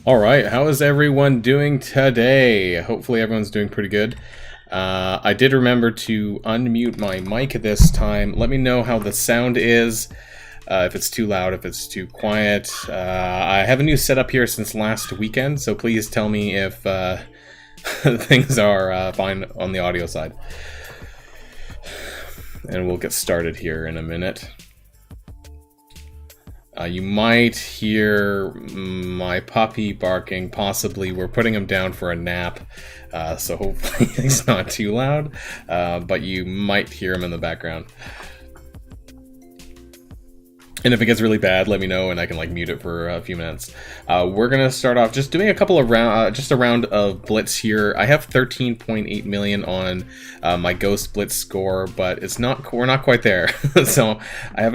All right, how is everyone doing today? Hopefully everyone's doing pretty good. I did remember to unmute my mic this time. Let me know how the sound is, if it's too loud, if it's too quiet. I have a new setup here since last weekend, so please tell me if things are fine on the audio side. And we'll get started here in a minute. You might hear my puppy barking, possibly. We're putting him down for a nap, so hopefully he's not too loud, but you might hear him in the background. And if it gets really bad, let me know and I can mute it for a few minutes. We're gonna start off just doing a couple of just a round of Blitz here. I have 13.8 million on my Ghost Blitz score, but we're not quite there. So we have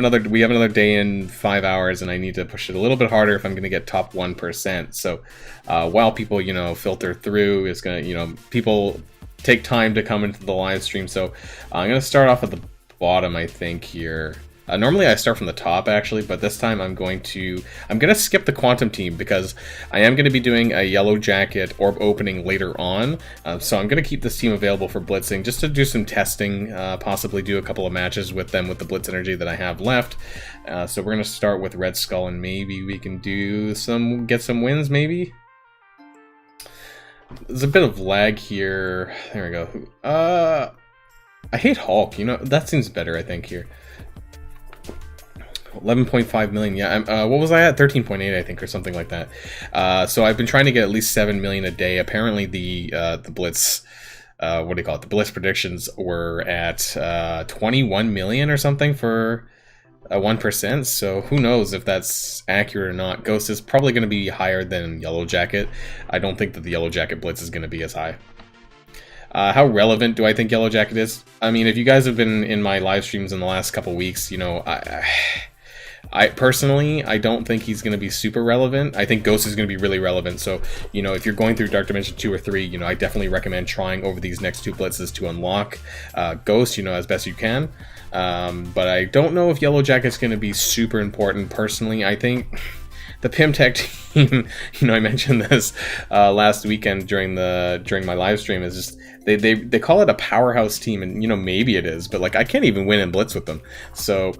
another day in 5 hours, and I need to push it a little bit harder if I'm gonna get top 1%. So while people filter through, it's gonna people take time to come into the live stream. So I'm gonna start off at the bottom, I think here. Normally I start from the top actually, but this time I'm gonna skip the Quantum team because I am gonna be doing a Yellowjacket orb opening later on. So I'm gonna keep this team available for blitzing just to do some testing, possibly do a couple of matches with them with the blitz energy that I have left. So we're gonna start with Red Skull, and maybe we can get some wins maybe. There's a bit of lag here. There we go. I hate Hulk, that seems better I think here. 11.5 million, yeah. What was I at? 13.8, I think, or something like that. So I've been trying to get at least 7 million a day. Apparently, the Blitz, what do you call it? The Blitz predictions were at 21 million or something for 1%. So who knows if that's accurate or not. Ghost is probably going to be higher than Yellowjacket. I don't think that the Yellowjacket Blitz is going to be as high. How relevant do I think Yellowjacket is? I mean, if you guys have been in my live streams in the last couple weeks, I personally, I don't think he's going to be super relevant. I think Ghost is going to be really relevant. So, if you're going through Dark Dimension 2 or 3, I definitely recommend trying over these next 2 blitzes to unlock Ghost, as best you can. But I don't know if Yellowjacket's going to be super important personally. I think the Pimtech team, I mentioned this last weekend during my live stream, is just they call it a powerhouse team, and maybe it is, but I can't even win in Blitz with them. So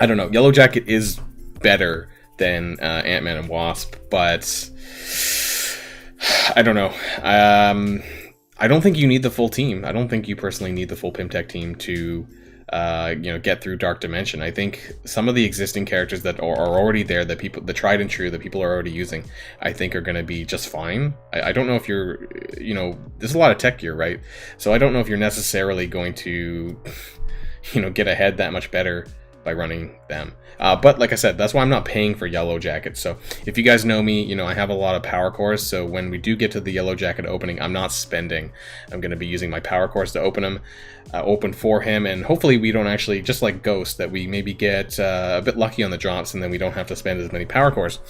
I don't know. Yellowjacket is better than Ant-Man and Wasp, but I don't know. I don't think you need the full team. I don't think you personally need the full Pimtech team to get through Dark Dimension. I think some of the existing characters that are already there, the tried and true that people are already using, I think are going to be just fine. I don't know if you're, there's a lot of tech gear, right? So I don't know if you're necessarily going to, get ahead that much better by running them. But like I said, that's why I'm not paying for Yellowjacket. So if you guys know me, I have a lot of power cores. So when we do get to the Yellowjacket opening, I'm not spending. I'm going to be using my power cores to open for him. And hopefully we don't actually, just like Ghost, that we maybe get a bit lucky on the drops and then we don't have to spend as many power cores.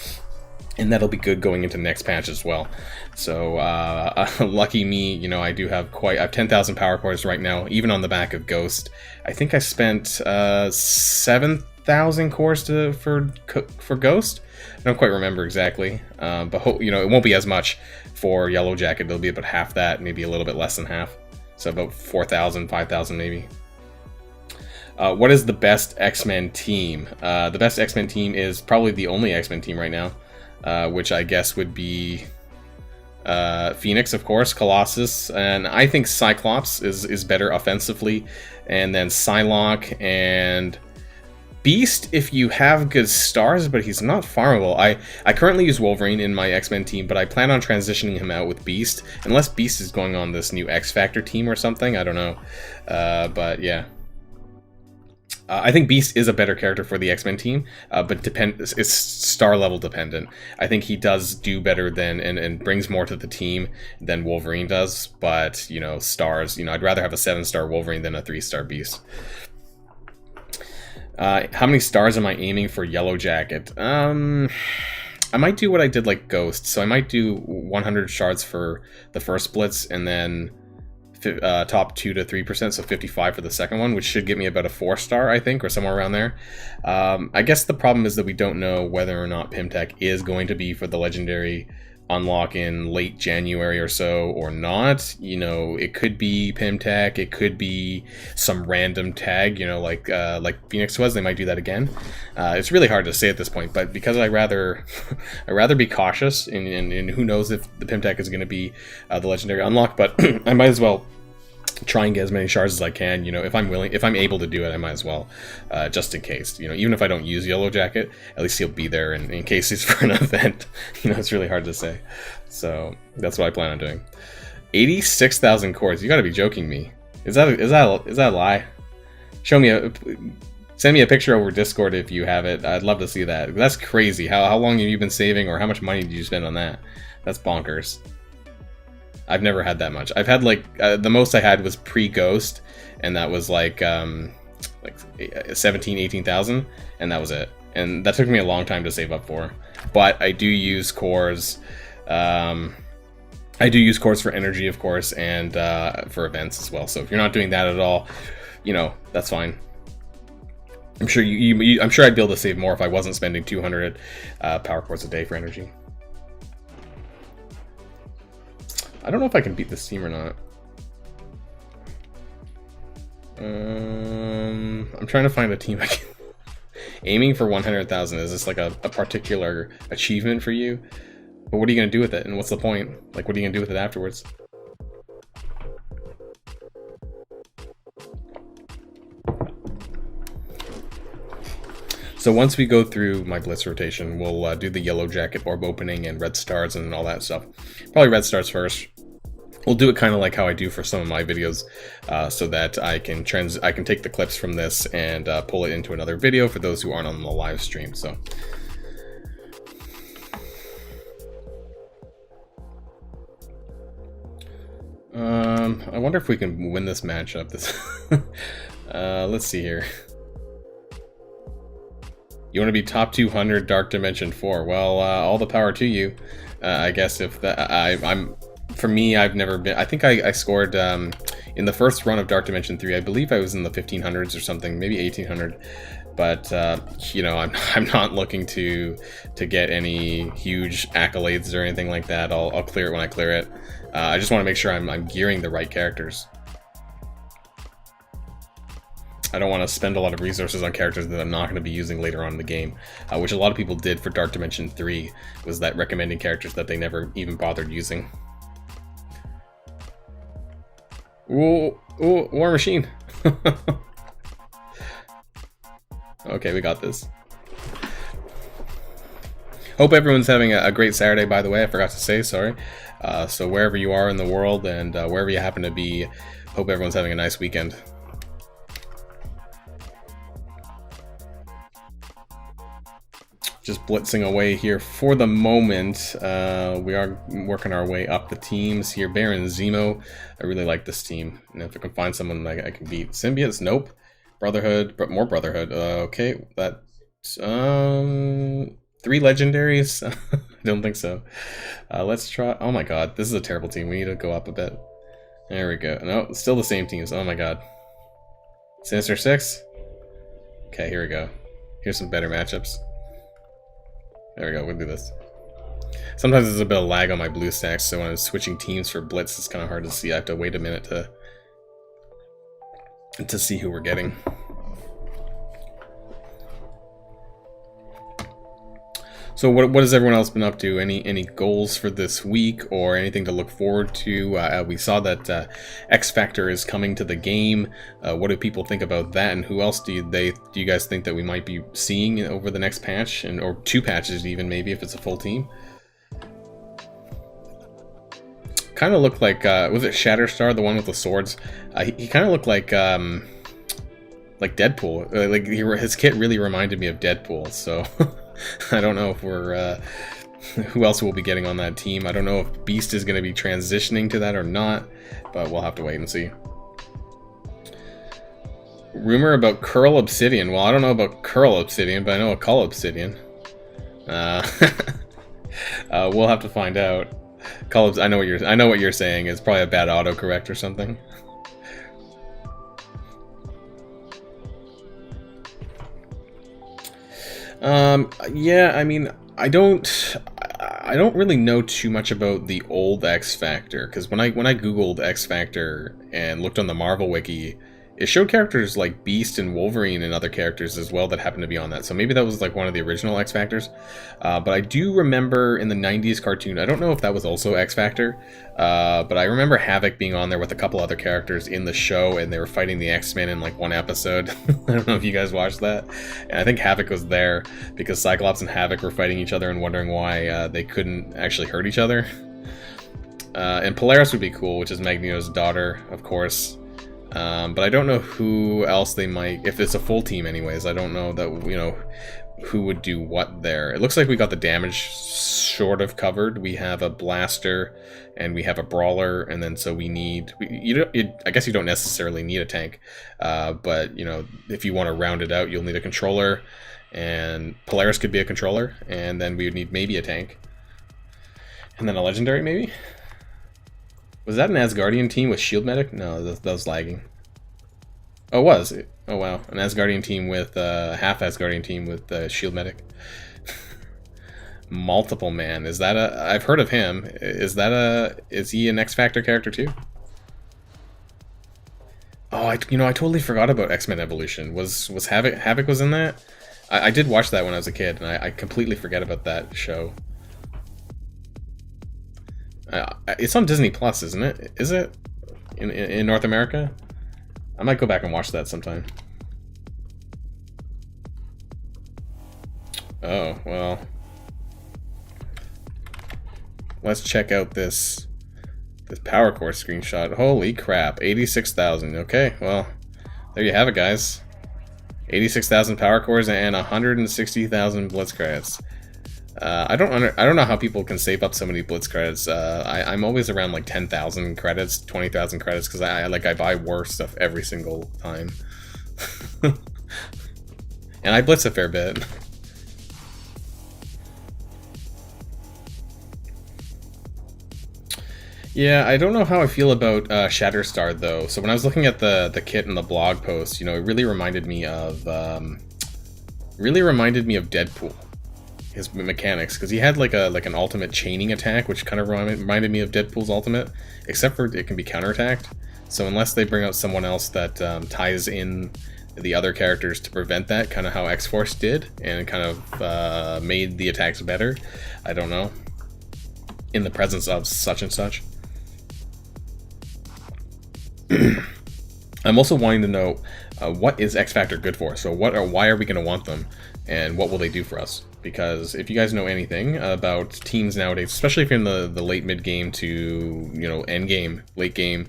And that'll be good going into next patch as well. So lucky me, I do have I have 10,000 power cores right now, even on the back of Ghost. I think I spent 7,000 cores for Ghost. I don't quite remember exactly, but it won't be as much for Yellowjacket. It'll be about half that, maybe a little bit less than half. So about 4,000, 5,000 maybe. What is the best X-Men team? The best X-Men team is probably the only X-Men team right now. Which I guess would be Phoenix, of course, Colossus, and I think Cyclops is better offensively, and then Psylocke and Beast if you have good stars, but he's not farmable. I currently use Wolverine in my X-Men team, but I plan on transitioning him out with Beast, unless Beast is going on this new X-Factor team or something, I don't know, but yeah. I think Beast is a better character for the X-Men team, but it's star level dependent. I think he does do better than and brings more to the team than Wolverine does, but stars, I'd rather have a 7-star Wolverine than a 3-star Beast. How many stars am I aiming for Yellowjacket? I might do what I did like Ghost, so I might do 100 shards for the first Blitz, and then top 2 to 3%, so 55 for the second one, which should get me about a 4-star, I think, or somewhere around there. I guess the problem is that we don't know whether or not Pimtech is going to be for the legendary unlock in late January or so or not. You know, it could be Pimtech, it could be some random tag, you know, like Phoenix was. They might do that again. It's really hard to say at this point, but because I rather be cautious, and who knows if the Pimtech is going to be the legendary unlock, but I might as well try and get as many shards as I can. You know, if I'm able to do it, I might as well, just in case. You know, even if I don't use Yellowjacket, at least he'll be there in case it's for an event. You know, it's really hard to say. So that's what I plan on doing. 86,000 cores. You got to be joking me. Is that a lie? Send me a picture over Discord if you have it. I'd love to see that. That's crazy. How long have you been saving, or how much money did you spend on that? That's bonkers. I've never had that much. I've had like the most I had was pre-Ghost, and that was like 18,000, and that was it. And that took me a long time to save up for. But I do use cores. I do use cores for energy, of course, and for events as well. So if you're not doing that at all, you know, that's fine. I'm sure I'm sure I'd be able to save more if I wasn't spending 200 power cores a day for energy. I don't know if I can beat this team or not. I'm trying to find a team I can... Aiming for 100,000, is this like a particular achievement for you? But what are you going to do with it, and what's the point? Like, what are you going to do with it afterwards? So once we go through my Blitz rotation, we'll do the Yellowjacket orb opening and red stars and all that stuff. Probably red stars first. We'll do it kind of like how I do for some of my videos, so that I can take the clips from this and pull it into another video for those who aren't on the live stream. So. I wonder if we can win this matchup. Let's see here. You want to be top 200 Dark Dimension 4? Well, all the power to you. I guess if that, for me, I've never been. I think I scored in the first run of Dark Dimension 3. I believe I was in the 1500s or something, maybe 1800. But you know, I'm not looking to get any huge accolades or anything like that. I'll clear it when I clear it. I just want to make sure I'm gearing the right characters. I don't want to spend a lot of resources on characters that I'm not going to be using later on in the game, which a lot of people did for Dark Dimension 3, was that recommending characters that they never even bothered using. Ooh, War Machine! Okay, we got this. Hope everyone's having a great Saturday, by the way. I forgot to say, sorry. So wherever you are in the world and wherever you happen to be, hope everyone's having a nice weekend. Just blitzing away here for the moment. We are working our way up the teams here. Baron Zemo, I really like this team. And if I can find someone I can beat. Symbiotes, nope. Brotherhood, but more Brotherhood. Okay, that's 3 legendaries. I don't think so. Let's try. Oh my god, this is a terrible team. We need to go up a bit. There we go. No, still the same teams. Oh my god. Sinister 6. Okay, here we go. Here's some better matchups. There we go, we'll do this. Sometimes there's a bit of lag on my blue stacks, so when I'm switching teams for Blitz, it's kind of hard to see. I have to wait a minute to see who we're getting. So what has everyone else been up to? Any goals for this week or anything to look forward to? We saw that X Factor is coming to the game. What do people think about that? And who else do you guys think that we might be seeing over the next patch, or 2 patches even, maybe, if it's a full team? Kind of looked like was it Shatterstar, the one with the swords? He kind of looked like Deadpool. Like his kit really reminded me of Deadpool. So. I don't know if we're who else will be getting on that team. I don't know if Beast is going to be transitioning to that or not, but we'll have to wait and see. Rumor about Curl Obsidian. Well, I don't know about Curl Obsidian, but I know a Cull Obsidian. We'll have to find out. I know what you're saying. It's probably a bad autocorrect or something. Yeah, I mean, I don't really know too much about the old X Factor, because when I googled X Factor and looked on the Marvel wiki, it showed characters like Beast and Wolverine and other characters as well that happened to be on that. So maybe that was like one of the original X Factors. But I do remember in the 90s cartoon, I don't know if that was also X Factor, but I remember Havoc being on there with a couple other characters in the show, and they were fighting the X-Men in like one episode. I don't know if you guys watched that. And I think Havoc was there because Cyclops and Havoc were fighting each other and wondering why they couldn't actually hurt each other. And Polaris would be cool, which is Magneto's daughter, of course. But I don't know who else they might, if it's a full team anyways, I don't know that, you know, who would do what there. It looks like we got the damage sort of covered. We have a blaster and we have a brawler, and then so we need, I guess you don't necessarily need a tank, but you know, if you want to round it out, you'll need a controller, and Polaris could be a controller, and then we would need maybe a tank, and then a legendary maybe? Was that an Asgardian team with Shield Medic? No, that was lagging. Oh, it was. Oh, wow. An Asgardian team with, half Asgardian team with Shield Medic. Multiple Man. Is that a... I've heard of him. Is that a... Is he an X Factor character too? Oh, I totally forgot about X-Men Evolution. Was Havoc was in that? I did watch that when I was a kid, and I completely forget about that show. It's on Disney Plus, isn't it? Is it in North America? I might go back and watch that sometime. Oh, well. Let's check out this power core screenshot. Holy crap, 86,000. Okay, well, there you have it, guys. 86,000 power cores and 160,000 Blitz credits. I don't know how people can save up so many Blitz credits. I'm always around like 10,000 credits, 20,000 credits, because I buy war stuff every single time. And I Blitz a fair bit. Yeah, I don't know how I feel about Shatterstar though. So when I was looking at the kit and the blog post, you know, it really reminded me of Deadpool. His mechanics, because he had like an ultimate chaining attack, which kind of reminded me of Deadpool's ultimate, except for it can be counterattacked. So unless they bring out someone else that ties in the other characters to prevent that, kind of how X-Force did, and kind of made the attacks better, I don't know, in the presence of such and such. I'm also wanting to know what is X Factor good for? So why are we going to want them, and what will they do for us? Because if you guys know anything about teams nowadays, especially if you're in the late mid game to, you know, end game, late game,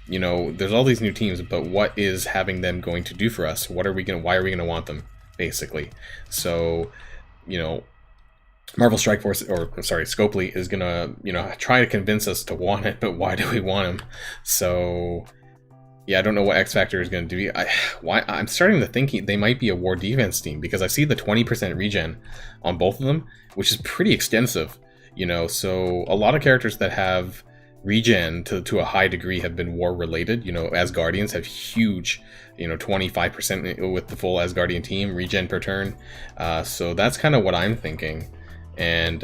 you know, there's all these new teams, but what is having them going to do for us? Why are we gonna want them, basically? So, you know, Marvel Strike Force, or sorry, Scopely is gonna, you know, try to convince us to want it, but why do we want him? So yeah, I don't know what X Factor is going to do. I'm starting to think they might be a war defense team, because I see the 20% regen on both of them, which is pretty extensive, you know. So a lot of characters that have regen to a high degree have been war related. You know, Asgardians have huge, you know, 25% with the full Asgardian team regen per turn. So that's kind of what I'm thinking. And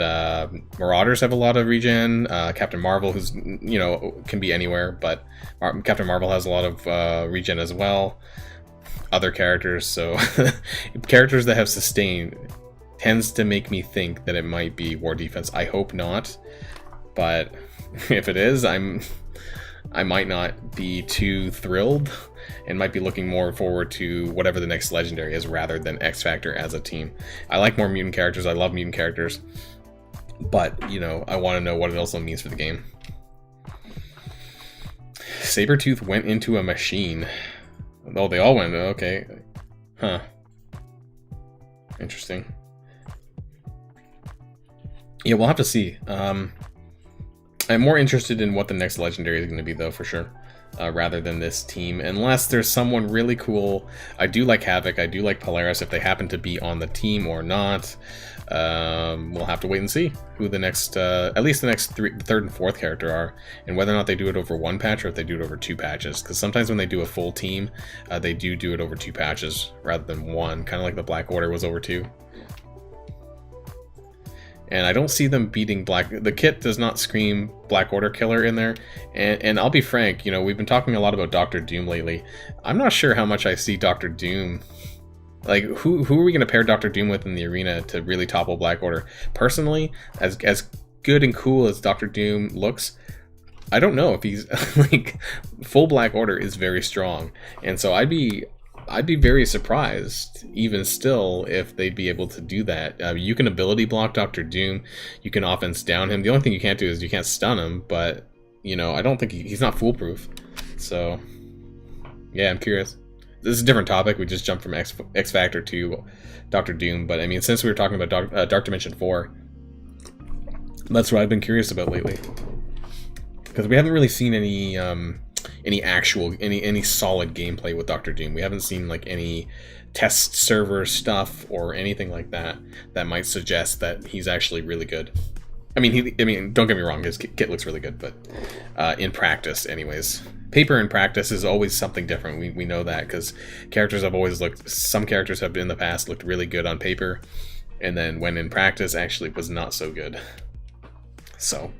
Marauders have a lot of regen. Captain Marvel, who's, you know, can be anywhere, but Captain Marvel has a lot of regen as well. Other characters, so characters that have sustain tends to make me think that it might be war defense. I hope not, but if it is, I might not be too thrilled, and might be looking more forward to whatever the next legendary is rather than X Factor as a team. I like more mutant characters. I love mutant characters, but you know, I want to know what it also means for the game. Sabretooth went into a machine. Oh, they all went. Okay, huh? Interesting. Yeah, we'll have to see. I'm more interested in what the next legendary is going to be, though, for sure. Rather than this team, unless there's someone really cool. I do like Havoc, I do like Polaris, if they happen to be on the team or not. We'll have to wait and see who the next, at least the next third and fourth character are, and whether or not they do it over one patch or if they do it over 2 patches. Because sometimes when they do a full team, they do it over 2 patches rather than one, kind of like the Black Order was over 2. and I don't see them beating Black. The kit does not scream Black Order killer in there, and I'll be frank, you know, we've been talking a lot about Doctor Doom lately. I'm not sure how much I see Doctor Doom. Like, who are we going to pair Doctor Doom with in the arena to really topple Black Order? Personally, as good and cool as Doctor Doom looks, I don't know if he's like, full Black Order is very strong, and so I'd be very surprised, even still, if they'd be able to do that. You can ability block Doctor Doom, you can offense down him. The only thing you can't do is you can't stun him, but, you know, I don't think he's not foolproof. So, yeah, I'm curious. This is a different topic. We just jumped from X Factor to Doctor Doom, but I mean, since we were talking about Dark Dimension 4, that's what I've been curious about lately. Because we haven't really seen any solid gameplay with Doctor Doom. We haven't seen like any test server stuff or anything like that that might suggest that he's actually really good. I mean, don't get me wrong, his kit looks really good, but in practice, anyways. Paper in practice is always something different. We know that because some characters have in the past looked really good on paper, and then when in practice actually was not so good. So.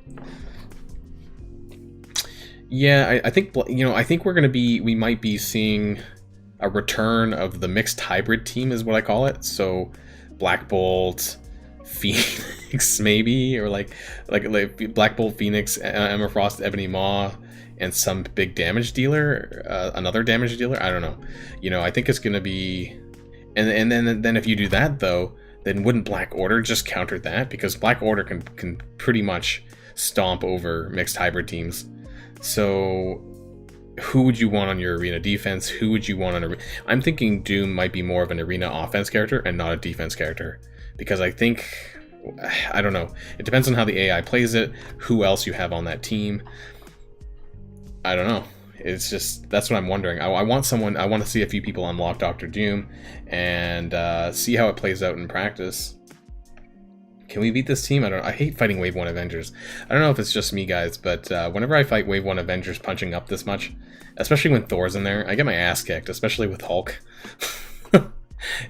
Yeah, I think, you know, I think we might be seeing a return of the mixed hybrid team is what I call it. So Black Bolt, Phoenix maybe, or like Black Bolt, Phoenix, Emma Frost, Ebony Maw, and some big damage dealer, another damage dealer. I don't know. You know, I think it's gonna be, and then if you do that though, then wouldn't Black Order just counter that? Because Black Order can pretty much stomp over mixed hybrid teams. So, who would you want on your arena defense? Who would you want on I'm thinking Doom might be more of an arena offense character and not a defense character. Because I think, I don't know, it depends on how the AI plays it, who else you have on that team. I don't know. It's just, that's what I'm wondering. I want to see a few people unlock Doctor Doom and see how it plays out in practice. Can we beat this team? I hate fighting Wave 1 Avengers. I don't know if it's just me, guys, but whenever I fight Wave 1 Avengers punching up this much, especially when Thor's in there, I get my ass kicked, especially with Hulk.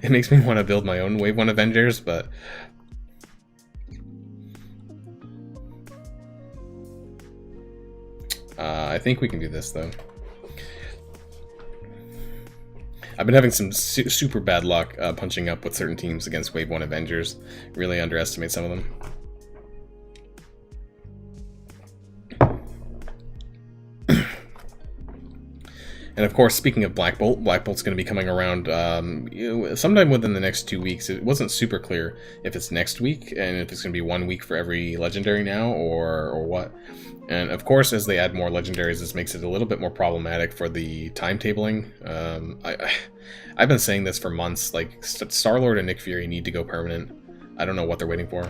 It makes me want to build my own Wave 1 Avengers, but... I think we can do this, though. I've been having some super bad luck punching up with certain teams against Wave 1 Avengers. Really underestimate some of them. And of course, speaking of Black Bolt's going to be coming around sometime within the next 2 weeks. It wasn't super clear if it's next week and if it's going to be 1 week for every legendary now or what. And of course, as they add more legendaries, this makes it a little bit more problematic for the timetabling. I've been saying this for months. Like, Star-Lord and Nick Fury need to go permanent. I don't know what they're waiting for.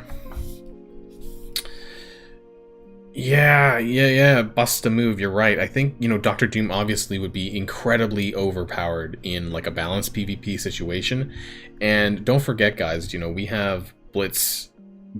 Yeah, bust a move, you're right. I think, you know, Doctor Doom obviously would be incredibly overpowered in, like, a balanced PvP situation. And don't forget, guys, you know, we have Blitz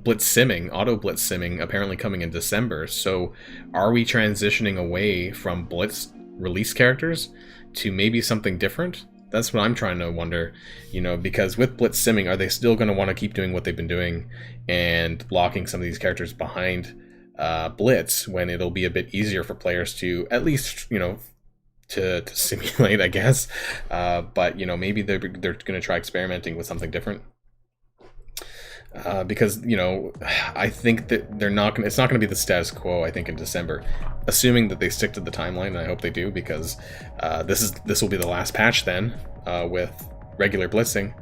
simming, auto Blitz simming, apparently coming in December. So are we transitioning away from Blitz release characters to maybe something different? That's what I'm trying to wonder, you know, because with Blitz simming, are they still going to want to keep doing what they've been doing and blocking some of these characters behind Blitz when it'll be a bit easier for players to at least, you know, to simulate, I guess. But, you know, maybe they're going to try experimenting with something different. Because, you know, I think that it's not going to be the status quo, I think, in December, assuming that they stick to the timeline, and I hope they do, because this will be the last patch then with regular blitzing,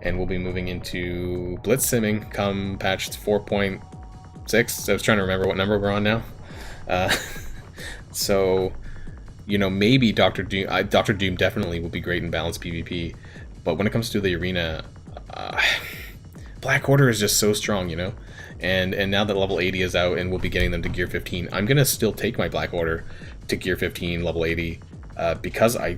and we'll be moving into blitz simming come patch 4.6. So I was trying to remember what number we're on now. So, you know, maybe Doctor Doom definitely will be great in balanced PvP, but when it comes to the arena, Black Order is just so strong, you know? And now that level 80 is out and we'll be getting them to gear 15, I'm going to still take my Black Order to gear 15, level 80, because I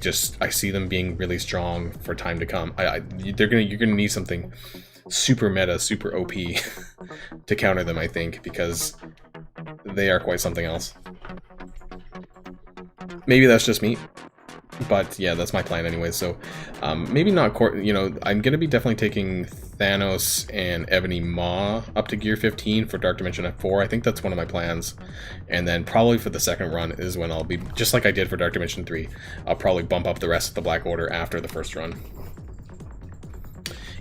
see them being really strong for time to come. You're going to need something super meta, super OP to counter them, I think, because they are quite something else. Maybe that's just me. But yeah, that's my plan anyway. So maybe not, you know, I'm going to be definitely taking Thanos and Ebony Maw up to gear 15 for Dark Dimension at 4. I think that's one of my plans. And then probably for the second run is when I'll be, just like I did for Dark Dimension 3, I'll probably bump up the rest of the Black Order after the first run.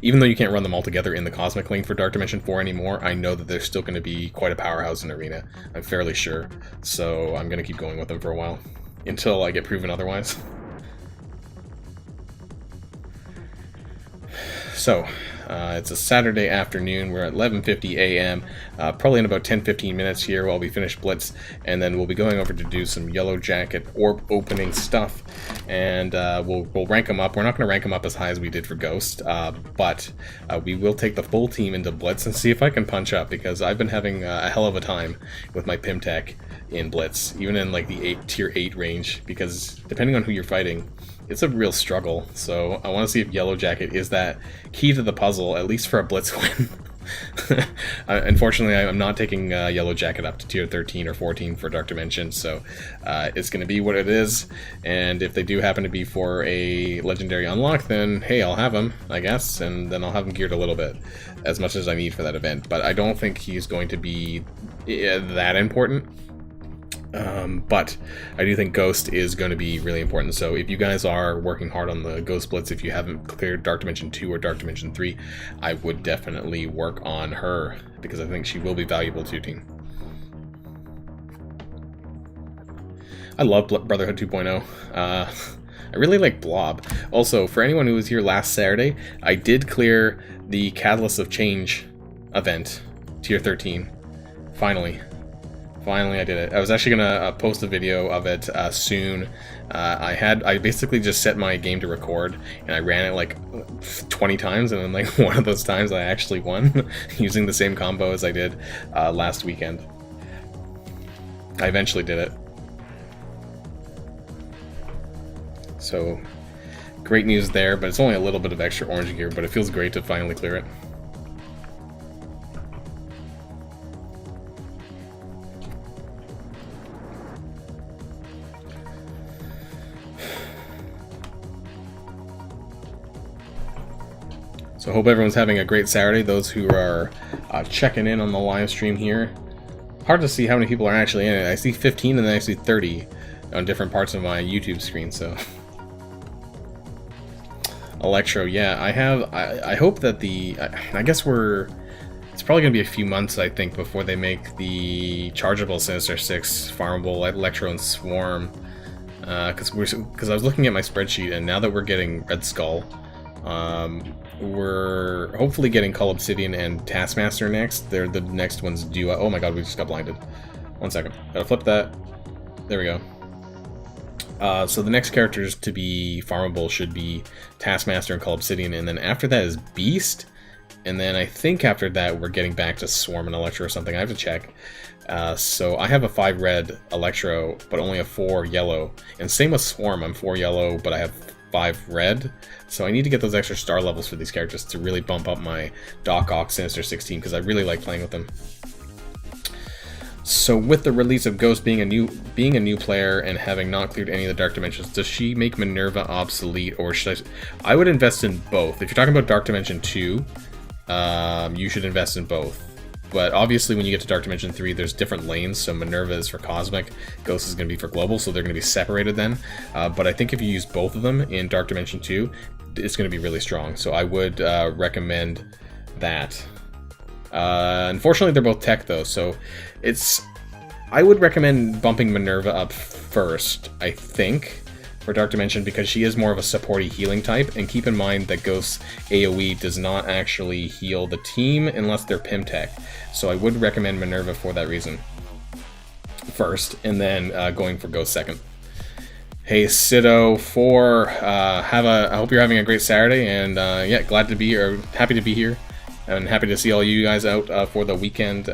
Even though you can't run them all together in the Cosmic Lane for Dark Dimension 4 anymore, I know that they're still going to be quite a powerhouse in Arena. I'm fairly sure. So I'm going to keep going with them for a while until I get proven otherwise. So, it's a Saturday afternoon. We're at 11:50 a.m. Probably in about 10-15 minutes here while we finish Blitz, and then we'll be going over to do some Yellowjacket orb opening stuff, and we'll rank them up. We're not going to rank them up as high as we did for Ghost, but we will take the full team into Blitz and see if I can punch up, because I've been having a hell of a time with my Pim Tech in Blitz, even in like the tier 8 range, because depending on who you're fighting, it's a real struggle. So I want to see if Yellowjacket is that key to the puzzle, at least for a Blitz win. Unfortunately, I'm not taking Yellowjacket up to tier 13 or 14 for Dark Dimension, so it's going to be what it is. And if they do happen to be for a legendary unlock, then hey, I'll have him, I guess, and then I'll have him geared a little bit, as much as I need for that event. But I don't think he's going to be that important. But I do think Ghost is going to be really important. So if you guys are working hard on the Ghost Blitz, if you haven't cleared Dark Dimension 2 or Dark Dimension 3, I would definitely work on her, because I think she will be valuable to your team. I love Brotherhood 2.0. I really like Blob. Also, for anyone who was here last Saturday, I did clear the Catalyst of Change event, tier 13. Finally, I did it. I was actually gonna post a video of it soon. I basically just set my game to record, and I ran it like 20 times, and then like one of those times I actually won using the same combo as I did last weekend. I eventually did it. So great news there, but it's only a little bit of extra orange gear, but it feels great to finally clear it. So I hope everyone's having a great Saturday, those who are checking in on the live stream here. Hard to see how many people are actually in it. I see 15 and then I see 30 on different parts of my YouTube screen, so. Electro, yeah, I hope that I guess it's probably going to be a few months, I think, before they make the chargeable Sinister 6 farmable Electro and Swarm. Because I was looking at my spreadsheet, and now that we're getting Red Skull, we're hopefully getting Call Obsidian and Taskmaster next. They're the next ones due. Oh my god, we just got blinded. 1 second. Gotta flip that. There we go. So the next characters to be farmable should be Taskmaster and Call Obsidian, and then after that is Beast, and then I think after that we're getting back to Swarm and Electro or something. I have to check. So I have a 5 red Electro, but only a 4 yellow, and same with Swarm. I'm 4 yellow, but I have 5 red, so I need to get those extra star levels for these characters to really bump up my Doc Ock Sinister 16, because I really like playing with them. So with the release of Ghost being a new player and having not cleared any of the Dark Dimensions, does she make Minerva obsolete, or should I would invest in both. If you're talking about Dark Dimension 2, you should invest in both. But obviously when you get to Dark Dimension 3, there's different lanes, so Minerva is for Cosmic, Ghost is going to be for Global, so they're going to be separated then. But I think if you use both of them in Dark Dimension 2, it's going to be really strong, so I would recommend that. Unfortunately, they're both tech though, so I would recommend bumping Minerva up first, I think, for Dark Dimension, because she is more of a supporty healing type, and keep in mind that Ghost's AoE does not actually heal the team unless they're Pim Tech, so I would recommend Minerva for that reason first, and then going for Ghost second. Hey Sido4, I hope you're having a great Saturday, and yeah, glad to be here, happy to be here, and happy to see all you guys out for the weekend.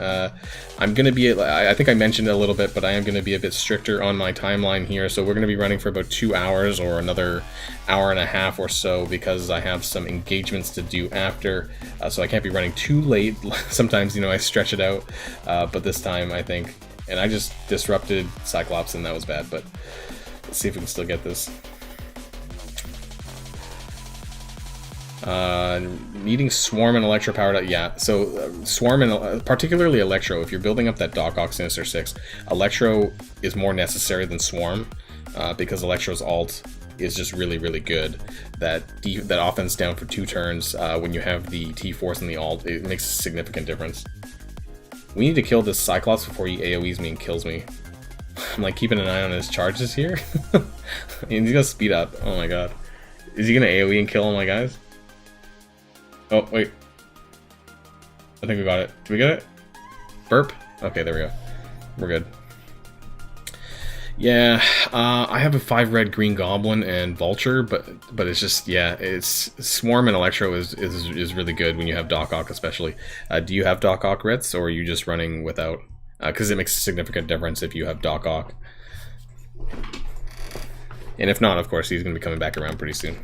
I'm going to be, I think I mentioned it a little bit, but I am going to be a bit stricter on my timeline here, so we're going to be running for about 2 hours or another hour and a half or so, because I have some engagements to do after, so I can't be running too late. Sometimes, you know, I stretch it out, but this time I think, and I just disrupted Cyclops and that was bad, but let's see if we can still get this. Needing Swarm and Electro powered up. Yeah, so Swarm and particularly Electro, if you're building up that Doc Ock Sinister 6, Electro is more necessary than Swarm because Electro's ult is just really, really good. That offense down for 2 turns when you have the T-Force and the ult, it makes a significant difference. We need to kill this Cyclops before he AoEs me and kills me. I'm like keeping an eye on his charges here. He's gonna speed up. Oh my god. Is he gonna AoE and kill all my guys? Oh, wait. I think we got it. Did we get it? Burp? Okay, there we go. We're good. Yeah, I have a 5 red green goblin and vulture, but it's just, yeah, it's Swarm and Electro is really good when you have Doc Ock especially. Do you have Doc Ock Ritz, or are you just running without? Because it makes a significant difference if you have Doc Ock. And if not, of course, he's going to be coming back around pretty soon.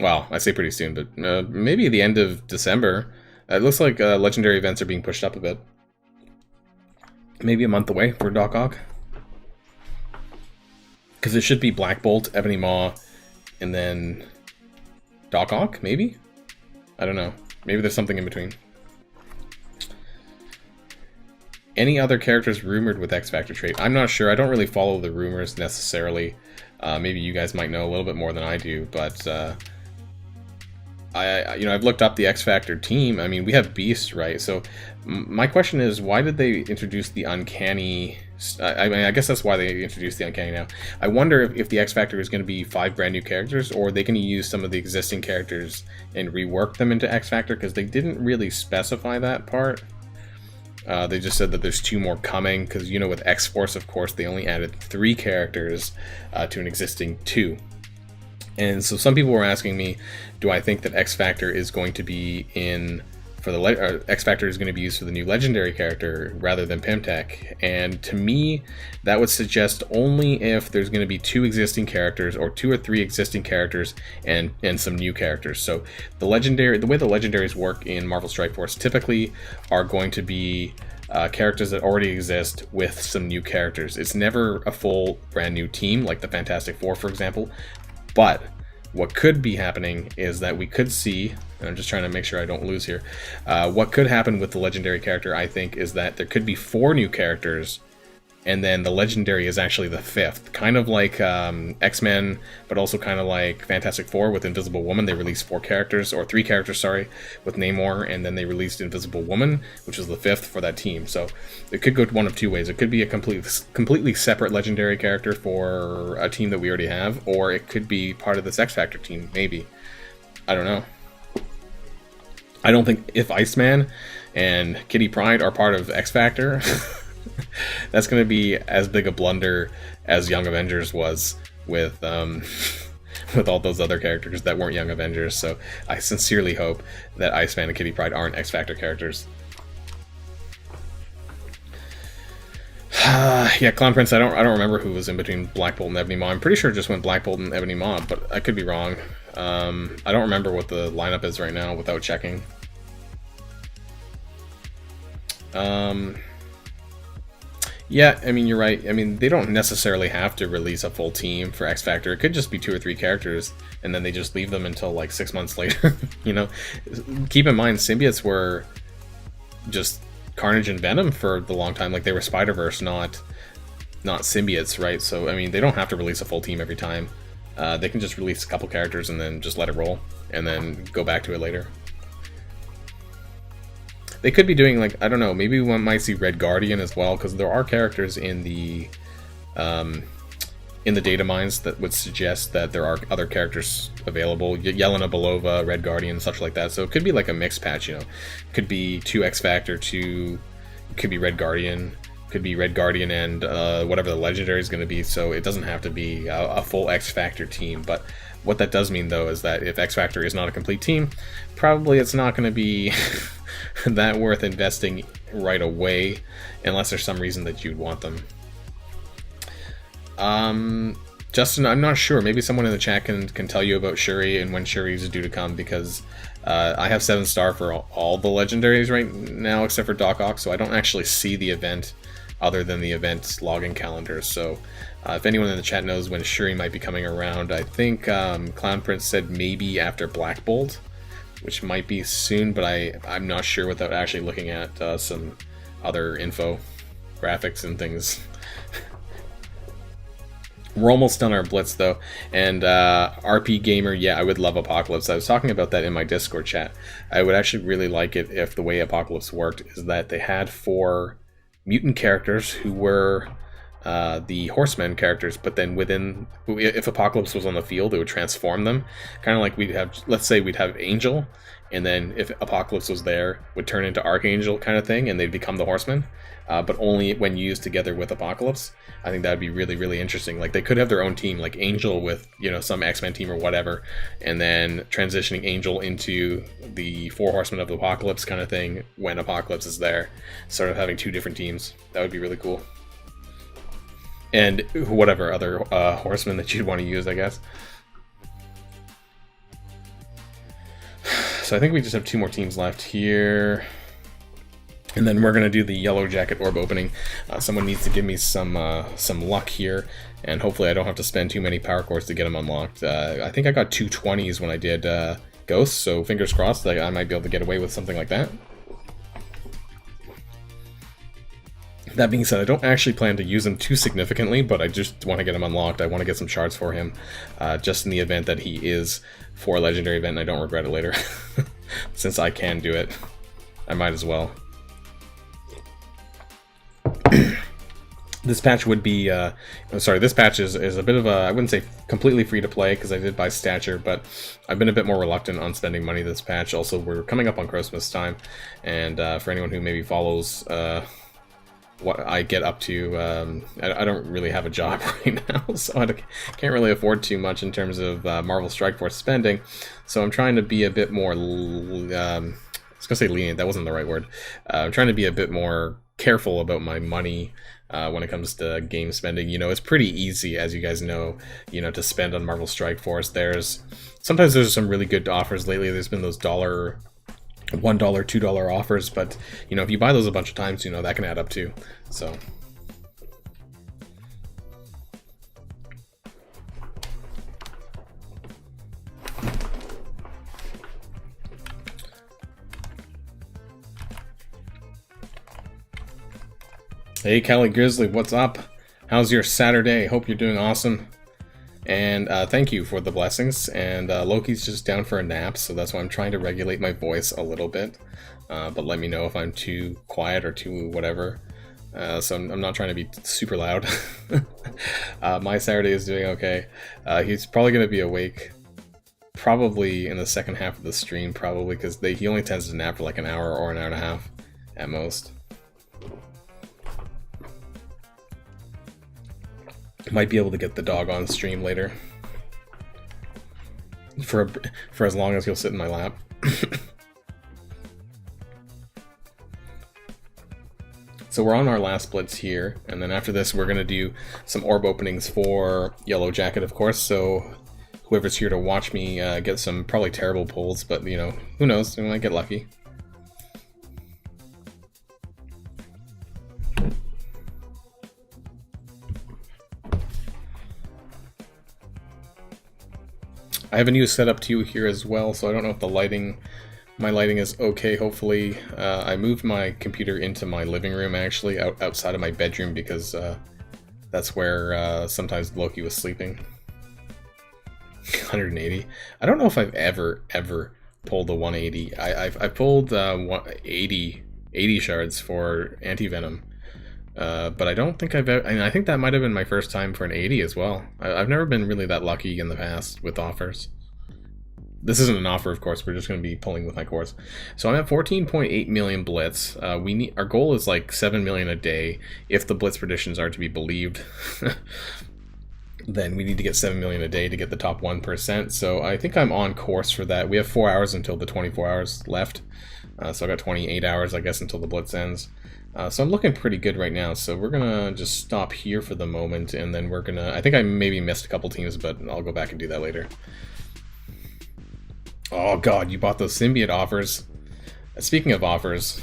Well, I say pretty soon, but maybe the end of December. It looks like legendary events are being pushed up a bit. Maybe a month away for Doc Ock. Because it should be Black Bolt, Ebony Maw, and then Doc Ock, maybe? I don't know. Maybe there's something in between. Any other characters rumored with X Factor trait? I'm not sure. I don't really follow the rumors necessarily. Maybe you guys might know a little bit more than I do, but I've looked up the X Factor team. I mean, we have Beast, right? So my question is, why did they introduce the Uncanny? I mean, I guess that's why they introduced the Uncanny now. I wonder if the X Factor is going to be 5 brand new characters, or are they going to use some of the existing characters and rework them into X Factor, because they didn't really specify that part. They just said that there's 2 more coming, because, you know, with X-Force, of course, they only added 3 characters to an existing 2. And so some people were asking me, do I think that X Factor is going to be in for the X Factor is going to be used for the new legendary character rather than Pimtech? And to me, that would suggest only if there's going to be 2 existing characters, or 2 or 3 existing characters and some new characters. So the way the legendaries work in Marvel Strike Force typically are going to be characters that already exist with some new characters. It's never a full brand new team like the Fantastic Four, for example. But what could be happening is that we could see, and I'm just trying to make sure I don't lose here, what could happen with the legendary character, I think, is that there could be 4 new characters, and then the legendary is actually the 5th. Kind of like X-Men, but also kind of like Fantastic Four with Invisible Woman. They released 4 characters, or 3 characters, sorry, with Namor, and then they released Invisible Woman, which was the 5th for that team. So it could go one of 2 ways. It could be a completely separate legendary character for a team that we already have, or it could be part of this X Factor team, maybe. I don't know. I don't think if Iceman and Kitty Pryde are part of X Factor, that's going to be as big a blunder as Young Avengers was with with all those other characters that weren't Young Avengers. So I sincerely hope that Iceman and Kitty Pryde aren't X Factor characters. Yeah, Clown Prince. I don't remember who was in between Black Bolt and Ebony Maw. I'm pretty sure it just went Black Bolt and Ebony Maw, but I could be wrong. I don't remember what the lineup is right now without checking. Yeah, I mean, you're right. I mean, they don't necessarily have to release a full team for X Factor. It could just be 2 or 3 characters, and then they just leave them until like 6 months later. You know, keep in mind, symbiotes were just Carnage and Venom for the long time. Like, they were Spider-Verse, not symbiotes, right? So, I mean, they don't have to release a full team every time. They can just release a couple characters and then just let it roll, and then go back to it later. They could be doing, like, I don't know, maybe one might see Red Guardian as well, because there are characters in the data mines that would suggest that there are other characters available. Yelena Belova, Red Guardian, such like that. So it could be like a mixed patch, you know. Could be 2 X Factor, 2, could be Red Guardian, could be Red Guardian and whatever the legendary is going to be. So it doesn't have to be a full X Factor team. But what that does mean, though, is that if X Factor is not a complete team, probably it's not going to be that worth investing right away, unless there's some reason that you'd want them. Justin, I'm not sure. Maybe someone in the chat can tell you about Shuri and when Shuri is due to come, because I have 7-star for all the legendaries right now except for Doc Ock, so I don't actually see the event other than the event's login calendar. So if anyone in the chat knows when Shuri might be coming around, I think Clown Prince said maybe after Black Bolt, which might be soon, but I'm not sure without actually looking at some other info, graphics and things. We're almost done our Blitz though, and RP Gamer, yeah, I would love Apocalypse. I was talking about that in my Discord chat. I would actually really like it if the way Apocalypse worked is that they had 4 mutant characters who were the Horsemen characters, but then if Apocalypse was on the field, it would transform them. Kind of like we'd have, let's say we'd have Angel, and then if Apocalypse was there, would turn into Archangel kind of thing, and they'd become the Horsemen. But only when used together with Apocalypse. I think that would be really, really interesting. Like, they could have their own team, like Angel with, you know, some X-Men team or whatever, and then transitioning Angel into the 4 Horsemen of the Apocalypse kind of thing when Apocalypse is there. Sort of having 2 different teams. That would be really cool. And whatever other Horsemen that you'd want to use, I guess. So I think we just have 2 more teams left here. And then we're going to do the Yellowjacket orb opening. Someone needs to give me some luck here, and hopefully I don't have to spend too many power cores to get them unlocked. I think I got 2 20s when I did Ghosts, so fingers crossed that I might be able to get away with something like that. That being said, I don't actually plan to use him too significantly, but I just want to get him unlocked. I want to get some shards for him, just in the event that he is for a legendary event and I don't regret it later. Since I can do it, I might as well. This patch would be, this patch is a bit of a, I wouldn't say completely free to play because I did buy stature, but I've been a bit more reluctant on spending money this patch. Also, we're coming up on Christmas time, and for anyone who maybe follows what I get up to, I don't really have a job right now, so I can't really afford too much in terms of Marvel Strike Force spending, so I'm trying to be a bit more, I was going to say lenient, that wasn't the right word. I'm trying to be a bit more careful about my money when it comes to game spending. You know, it's pretty easy, as you guys know, you know, to spend on Marvel Strike Force. Sometimes there's some really good offers lately. There's been those $1, $2 offers, but you know, if you buy those a bunch of times, you know, that can add up too. So hey, Kelly Grizzly, what's up? How's your Saturday? Hope you're doing awesome. And thank you for the blessings. And Loki's just down for a nap, so that's why I'm trying to regulate my voice a little bit. But let me know if I'm too quiet or too whatever. So I'm not trying to be super loud. My Saturday is doing okay. He's probably going to be awake probably in the second half of the stream, probably, because he only tends to nap for like an hour or an hour and a half at most. Might be able to get the dog on stream later. For as long as he'll sit in my lap. So we're on our last Blitz here, and then after this we're going to do some orb openings for Yellowjacket, of course, so whoever's here to watch me get some probably terrible pulls, but you know, who knows, we might get lucky. I have a new setup to you here as well, so I don't know if my lighting is okay, hopefully. I moved my computer into my living room, actually, outside of my bedroom, because that's where sometimes Loki was sleeping. 180. I don't know if I've ever pulled a 180. I've pulled 80 shards for anti-venom. But I don't think I think that might have been my first time for an 80 as well. I've never been really that lucky in the past with offers. This isn't an offer, of course, we're just going to be pulling with my cores. So I'm at 14.8 million Blitz. Our goal is like 7 million a day. If the Blitz predictions are to be believed, then we need to get 7 million a day to get the top 1%. So I think I'm on course for that. We have 4 hours until the 24 hours left. So I got 28 hours, I guess, until the Blitz ends. So I'm looking pretty good right now, so we're gonna just stop here for the moment, and then we're gonna, I think I maybe missed a couple teams, but I'll go back and do that later. Oh god, you bought those symbiote offers. Speaking of offers,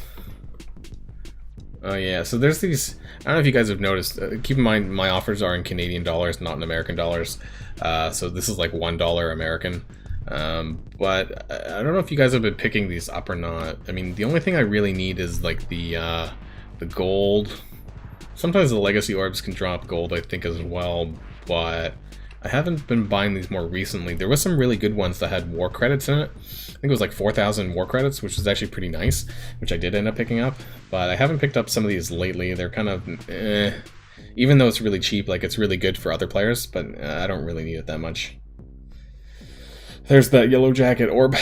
Oh yeah, so there's these, I don't know if you guys have noticed, keep in mind my offers are in Canadian dollars, not in American dollars, so this is like $1 American, but I don't know if you guys have been picking these up or not. I mean, the only thing I really need is like the gold. Sometimes the legacy orbs can drop gold, I think, as well, but I haven't been buying these more recently. There was some really good ones that had war credits in it. I think it was like 4,000 war credits, which was actually pretty nice, which I did end up picking up. But I haven't picked up some of these lately. They're kind of even though it's really cheap, like it's really good for other players, but I don't really need it that much. There's that Yellowjacket orb,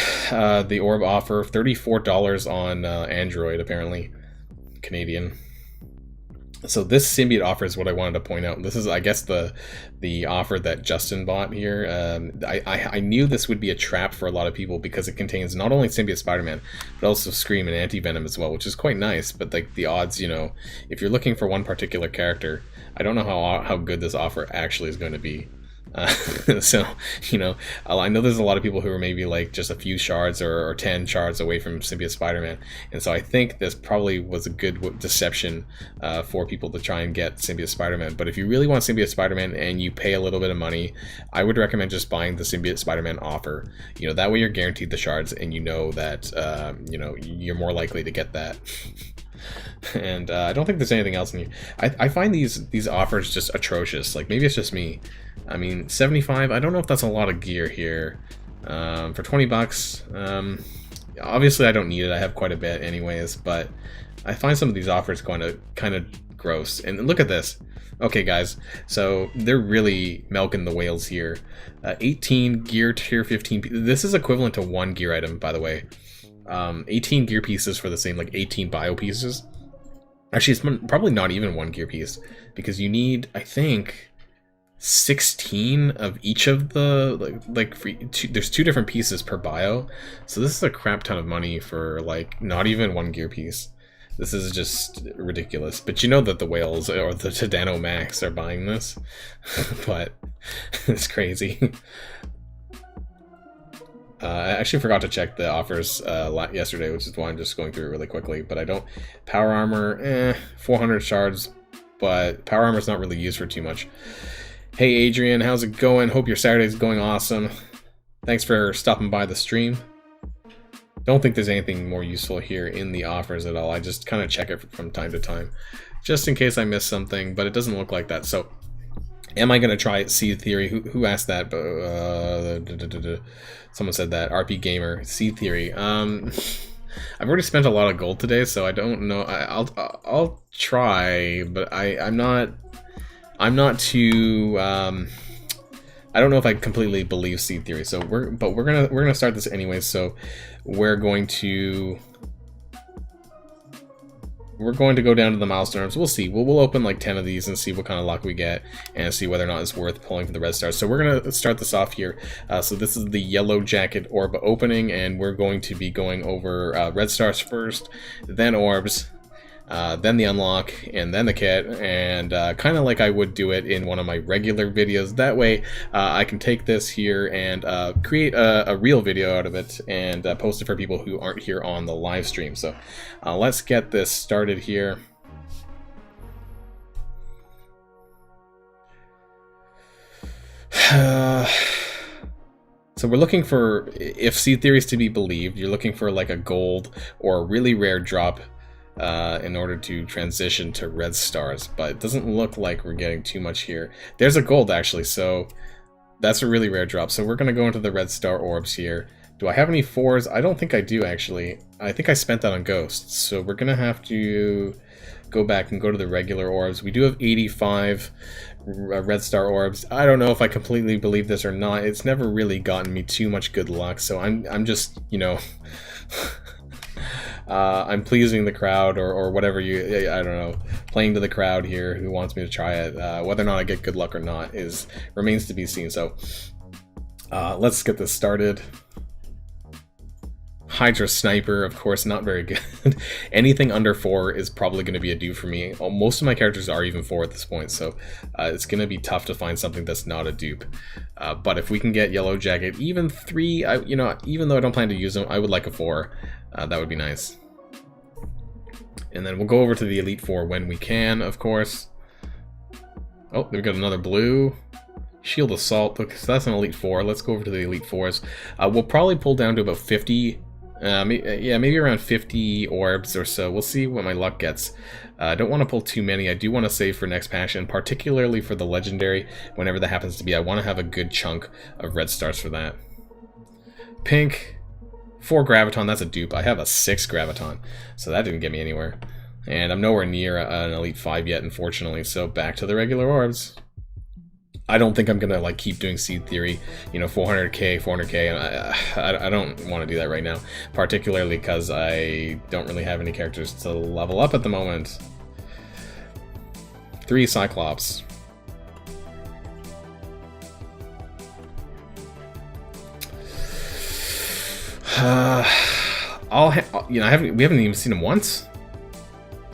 the orb offer, $34 on Android, apparently, Canadian. So this symbiote offer is what I wanted to point out. This is, I guess, the offer that Justin bought here. I knew this would be a trap for a lot of people because it contains not only symbiote Spider-Man, but also Scream and Anti-Venom as well, which is quite nice. But like the odds, you know, if you're looking for one particular character, I don't know how good this offer actually is going to be. So, you know, I know there's a lot of people who are maybe like just a few shards or 10 shards away from symbiote Spider-Man, and so I think this probably was a good deception for people to try and get symbiote Spider-Man. But if you really want symbiote Spider-Man and you pay a little bit of money, I would recommend just buying the symbiote Spider-Man offer. You know, that way you're guaranteed the shards, and you know that you know, you're more likely to get that. And I don't think there's anything else in here. I find these offers just atrocious. Like, maybe it's just me. I mean, 75, I don't know if that's a lot of gear here. For 20 bucks, obviously I don't need it. I have quite a bit anyways, but I find some of these offers kind of gross. And look at this. Okay, guys, so they're really milking the whales here. 18 gear tier 15. This is equivalent to 1 gear item, by the way. 18 gear pieces for the same, like 18 bio pieces. Actually, it's probably not even 1 gear piece, because you need, I think, 16 of each of the there's 2 different pieces per bio, so this is a crap ton of money for like not even 1 gear piece. This is just ridiculous. But you know that the whales or the Tadano Max are buying this. But it's crazy. I actually forgot to check the offers yesterday, which is why I'm just going through it really quickly. But I don't... Power armor, 400 shards, but power armor is not really used for too much. Hey Adrian, how's it going? Hope your Saturday's going awesome. Thanks for stopping by the stream. Don't think there's anything more useful here in the offers at all. I just kind of check it from time to time, just in case I miss something, but it doesn't look like that. So, am I going to try Seed Theory? Who asked that? Someone said that. RP Gamer, Seed Theory. I've already spent a lot of gold today, so I don't know. I'll try, but I'm not too. I don't know if I completely believe Seed Theory. So we're gonna start this anyways. So we're going to go down to the milestones. We'll see. We'll open like 10 of these and see what kind of luck we get, and see whether or not it's worth pulling for the red stars. So we're gonna start this off here. So this is the Yellowjacket orb opening, and we're going to be going over red stars first, then orbs, then the unlock, and then the kit, and kind of like I would do it in one of my regular videos. That way I can take this here and create a real video out of it and post it for people who aren't here on the live stream. So let's get this started here. So we're looking for, if Seed Theory is to be believed, you're looking for like a gold or a really rare drop in order to transition to red stars, but it doesn't look like we're getting too much here. There's a gold actually, so that's a really rare drop. So we're gonna go into the red star orbs here. Do I have any 4s? I don't think I do actually. I think I spent that on ghosts, so we're gonna have to go back and go to the regular orbs. We do have 85 red star orbs. I don't know if I completely believe this or not. It's never really gotten me too much good luck, so I'm just, you know, I'm pleasing the crowd, or whatever I don't know, playing to the crowd here who wants me to try it. Whether or not I get good luck or not remains to be seen. So let's get this started. Hydra Sniper, of course, not very good. Anything under 4 is probably going to be a dupe for me. Most of my characters are even 4 at this point, so it's going to be tough to find something that's not a dupe. But if we can get Yellowjacket, even 3, you know, even though I don't plan to use them, I would like a 4. That would be nice. And then we'll go over to the Elite Four when we can, of course. Oh, we've got another blue. Shield Assault, okay, so that's an Elite Four. Let's go over to the Elite Fours. We'll probably pull down to about 50. Yeah, maybe around 50 orbs or so. We'll see what my luck gets. I don't want to pull too many. I do want to save for next passion, particularly for the legendary. Whenever that happens to be, I want to have a good chunk of red stars for that. Pink, 4 graviton. That's a dupe. I have a 6 graviton, so that didn't get me anywhere. And I'm nowhere near an Elite 5 yet, unfortunately. So back to the regular orbs. I don't think I'm gonna like keep doing seed theory, you know, 400k, 400k, and I don't want to do that right now, particularly because I don't really have any characters to level up at the moment. 3 Cyclops. We haven't even seen him once.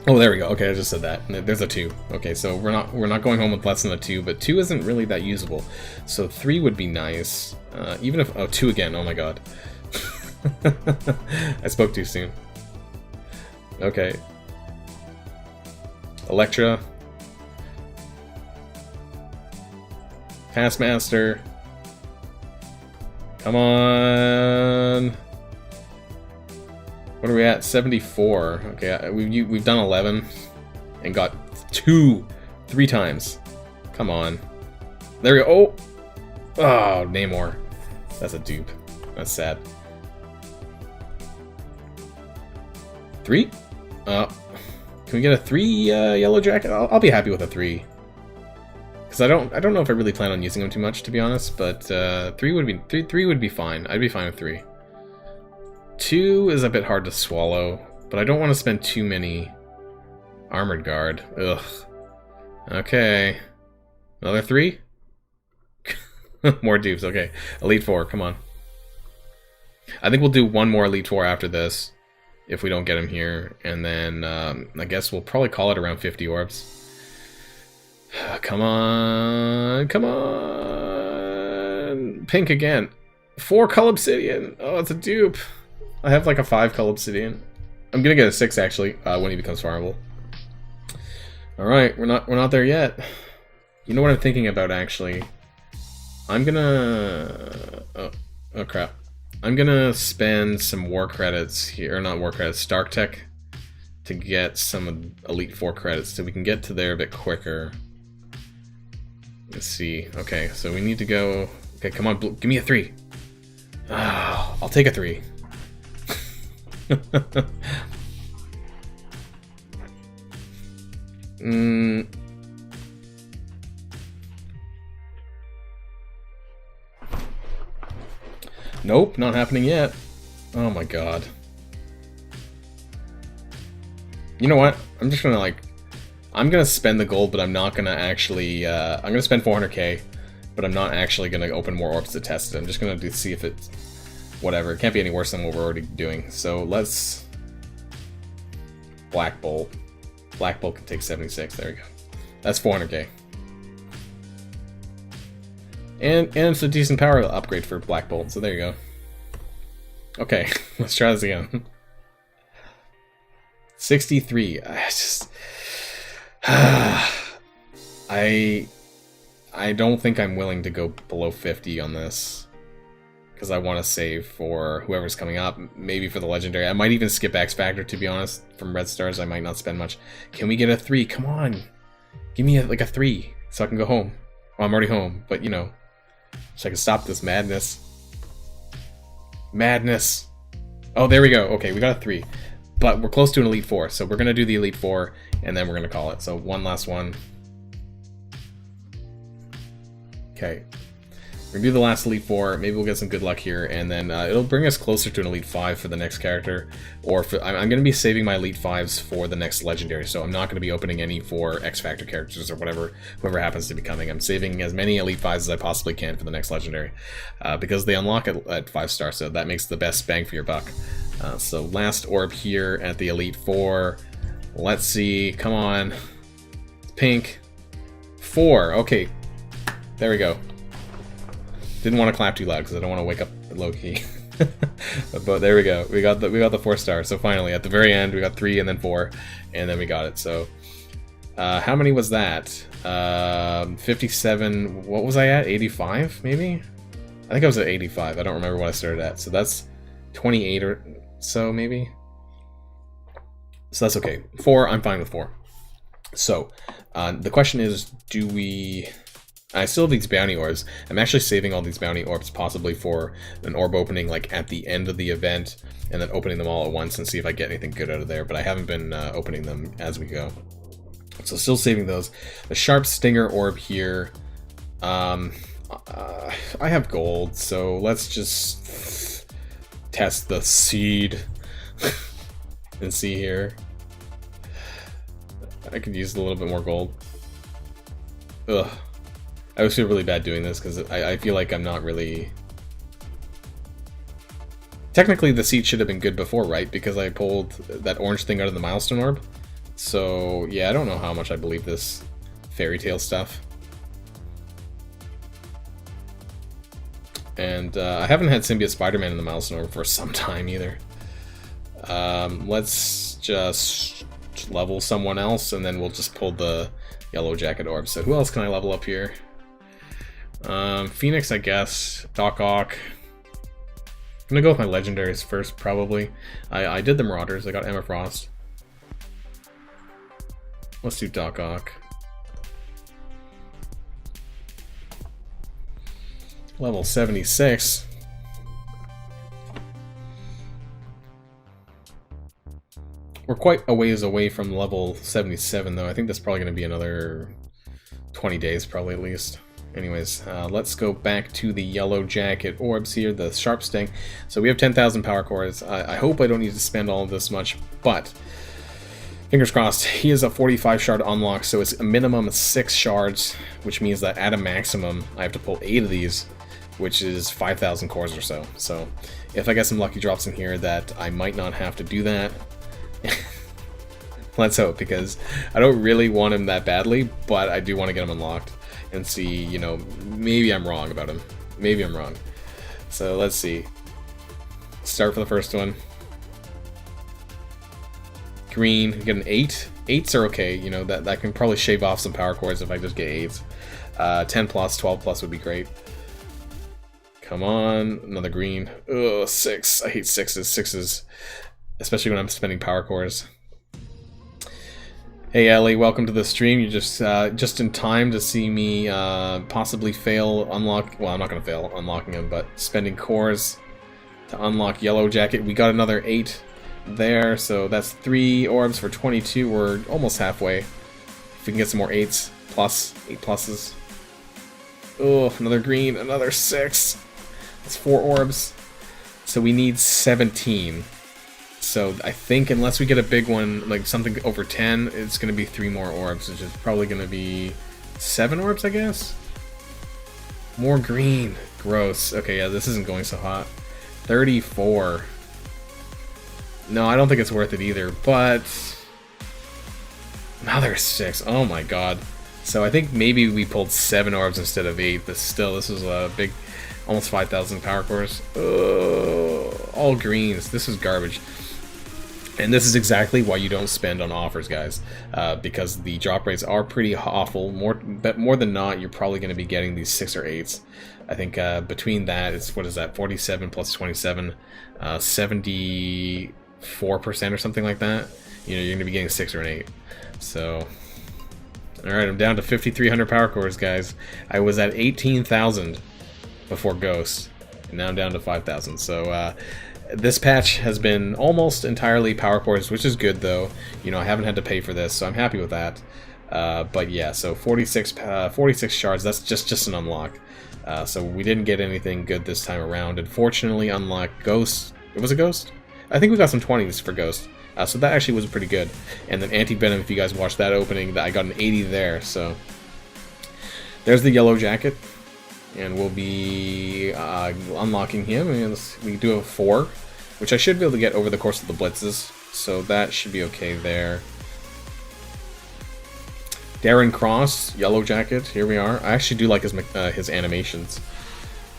Oh, there we go. Okay, I just said that. There's a 2. Okay, so we're not going home with less than a 2, but 2 isn't really that usable. So 3 would be nice. Even if 2 again. Oh my god. I spoke too soon. Okay. Electra. Taskmaster. Come on. What are we at? 74. Okay, we've done 11 and got 3 times. Come on. There we go. Oh, Namor. That's a dupe. That's sad. 3? Can we get a 3 Yellowjacket? I'll be happy with a 3. Because I don't know if I really plan on using them too much, to be honest. But 3 would be fine. I'd be fine with 3. 2 is a bit hard to swallow, but I don't want to spend too many armored guard. Ugh. Okay. Another 3? More dupes, okay. Elite 4, come on. I think we'll do one more Elite 4 after this, if we don't get him here, and then I guess we'll probably call it around 50 orbs. Come on, come on. Pink again. 4 Cull Obsidian. Oh, it's a dupe. I have like a 5 Cull Obsidian. I'm gonna get a 6 actually when he becomes farmable. All right, we're not there yet. You know what I'm thinking about actually? I'm gonna oh crap. I'm gonna spend some war credits here, or not war credits, Stark Tech, to get some Elite 4 credits so we can get to there a bit quicker. Let's see. Okay, so we need to go. Okay, come on, give me a 3. Oh, I'll take a 3. Nope, not happening yet. Oh my god. You know what? I'm just gonna I'm gonna spend the gold, but I'm not gonna actually, I'm gonna spend 400k, but I'm not actually gonna open more orbs to test it. I'm just gonna see if it's whatever. It can't be any worse than what we're already doing. So let's Black Bolt. Black Bolt can take 76. There we go. That's 400k. And it's a decent power upgrade for Black Bolt. So there you go. Okay, let's try this again. 63. I don't think I'm willing to go below 50 on this. Because I want to save for whoever's coming up, maybe for the legendary. I might even skip X Factor, to be honest. From red stars, I might not spend much. Can we get a 3? Come on, give me like a 3 so I can go home. Well, I'm already home, but you know, so I can stop this madness. Madness. Oh, there we go. Okay, we got a 3, but we're close to an Elite 4, so we're gonna do the Elite 4, and then we're gonna call it. So one last one. Okay. We're gonna do the last Elite 4, maybe we'll get some good luck here, and then it'll bring us closer to an Elite 5 for the next character, or for, I'm gonna be saving my Elite 5s for the next Legendary, so I'm not gonna be opening any for X Factor characters or whatever, whoever happens to be coming. I'm saving as many Elite 5s as I possibly can for the next Legendary, because they unlock at 5 star, so that makes the best bang for your buck. So last orb here at the Elite 4, let's see, come on, pink, 4, okay, there we go. Didn't want to clap too loud because I don't want to wake up Loki. But there we go. We got the 4-star. So finally, at the very end, we got 3 and then 4, and then we got it. So how many was that? 57. What was I at? 85, maybe? I think I was at 85. I don't remember what I started at. So that's 28 or so, maybe. So that's okay. 4. I'm fine with 4. So the question is, do we... I still have these bounty orbs. I'm actually saving all these bounty orbs possibly for an orb opening like at the end of the event, and then opening them all at once and see if I get anything good out of there, but I haven't been opening them as we go. So still saving those. The sharp stinger orb here, I have gold, so let's just test the seed and see here. I could use a little bit more gold. Ugh. I always feel really bad doing this because I feel like I'm not really... Technically the seed should have been good before, right? Because I pulled that orange thing out of the milestone orb. So yeah, I don't know how much I believe this fairy tale stuff. And I haven't had Symbiote Spider-Man in the milestone orb for some time either. Let's just level someone else and then we'll just pull the Yellowjacket orb. So who else can I level up here? Phoenix, I guess. Doc Ock. I'm gonna go with my legendaries first, probably. I did the Marauders. I got Emma Frost. Let's do Doc Ock. Level 76. We're quite a ways away from level 77, though. I think that's probably going to be another 20 days, probably at least. Anyways, let's go back to the Yellowjacket orbs here, the Sharp Sting. So we have 10,000 power cores. I hope I don't need to spend all of this much, but fingers crossed. He is a 45 shard unlock, so it's a minimum of 6 shards, which means that at a maximum, I have to pull 8 of these, which is 5,000 cores or so. So if I get some lucky drops in here, that I might not have to do that. Let's hope, because I don't really want him that badly, but I do want to get him unlocked and see, you know, maybe I'm wrong about him. Maybe I'm wrong. So let's see. Start for the first one. Green, get an 8. 8s are okay, you know, that can probably shave off some power cores if I just get 8s. 10 plus, 12 plus would be great. Come on, another green. Ugh, 6. I hate 6s. 6s, especially when I'm spending power cores. Hey Ellie, welcome to the stream. You're just in time to see me possibly fail unlock. Well, I'm not gonna fail unlocking him, but spending cores to unlock Yellowjacket. We got another 8 there, so that's 3 orbs for 22. We're almost halfway. If we can get some more 8s plus 8 pluses. Oh, another green, another 6. That's 4 orbs. So we need 17. So I think unless we get a big one, like something over 10, it's going to be 3 more orbs, which is probably going to be 7 orbs, I guess? More green. Gross. Okay, yeah, this isn't going so hot. 34. No, I don't think it's worth it either, but... Another 6. Oh my god. So I think maybe we pulled 7 orbs instead of 8, but still, this was a big... Almost 5,000 power cores. All greens. This is garbage. And this is exactly why you don't spend on offers, guys, because the drop rates are pretty awful. But more than not, you're probably going to be getting these 6 or 8s. I think between that, it's, what is that, 47 plus 27, 74% or something like that. You know, you're going to be getting 6 or an 8. So, alright, I'm down to 5,300 power cores, guys. I was at 18,000 before Ghost, and now I'm down to 5,000. So, this patch has been almost entirely power cores, which is good though. You know, I haven't had to pay for this, so I'm happy with that. But yeah, so 46 shards, that's just an unlock. So we didn't get anything good this time around. Unfortunately, unlocked Ghost. It was a Ghost? I think we got some 20s for Ghost. So that actually was pretty good. And then Anti-Venom, if you guys watched that opening, I got an 80 there, so... There's the Yellowjacket. And we'll be unlocking him, and we do have 4, which I should be able to get over the course of the blitzes, so that should be okay there. Darren Cross, Yellowjacket, here we are. I actually do like his animations.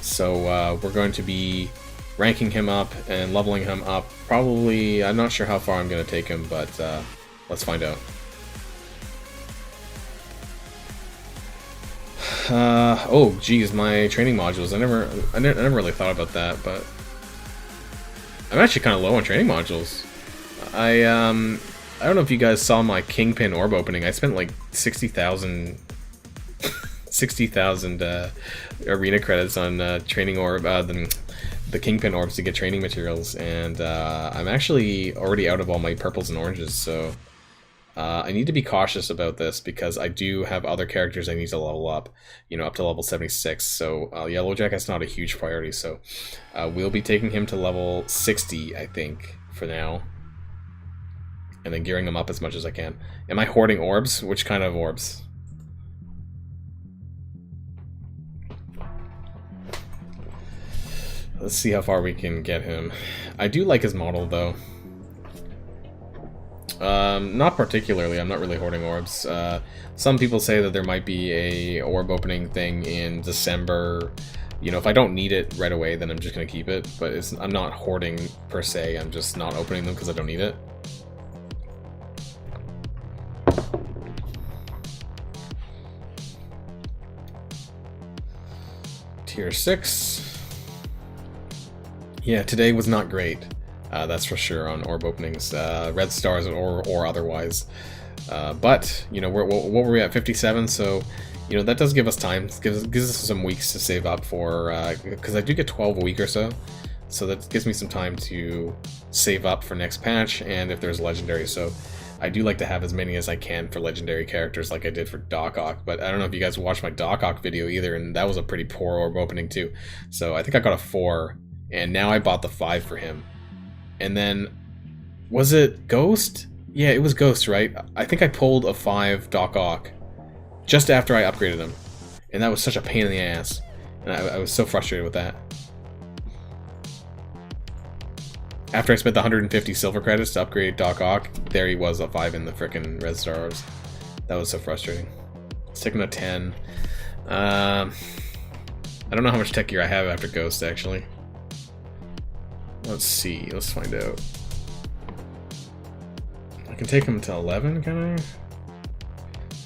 So we're going to be ranking him up and leveling him up. Probably, I'm not sure how far I'm going to take him, but let's find out. Oh, geez, my training modules. I never really thought about that, but I'm actually kind of low on training modules. I don't know if you guys saw my Kingpin Orb opening. I spent like 60,000 arena credits on training orb, the Kingpin Orbs to get training materials, and I'm actually already out of all my purples and oranges, so I need to be cautious about this because I do have other characters I need to level up, you know, up to level 76, so Yellowjacket's not a huge priority, so we'll be taking him to level 60, I think, for now, and then gearing him up as much as I can. Am I hoarding orbs? Which kind of orbs? Let's see how far we can get him. I do like his model, though. Not particularly. I'm not really hoarding orbs. Some people say that there might be a orb opening thing in December. You know, if I don't need it right away, then I'm just going to keep it. But I'm not hoarding, per se. I'm just not opening them because I don't need it. Tier 6. Yeah, today was not great. That's for sure on orb openings, red stars or otherwise. But you know, what were we at, 57? So you know that does give us time. Gives us some weeks to save up for, because I do get 12 a week or so. So that gives me some time to save up for next patch and if there's legendary. So I do like to have as many as I can for legendary characters, like I did for Doc Ock. But I don't know if you guys watched my Doc Ock video either, and that was a pretty poor orb opening too. So I think I got a 4. And now I bought the 5 for him. And then, was it Ghost? Yeah, it was Ghost, right? I think I pulled a 5 Doc Ock just after I upgraded him. And that was such a pain in the ass. And I was so frustrated with that. After I spent the 150 silver credits to upgrade Doc Ock, there he was, a 5 in the frickin' red stars. That was so frustrating. Let's take him to 10. I don't know how much tech gear I have after Ghost, actually. Let's see, let's find out. I can take him to 11, can I?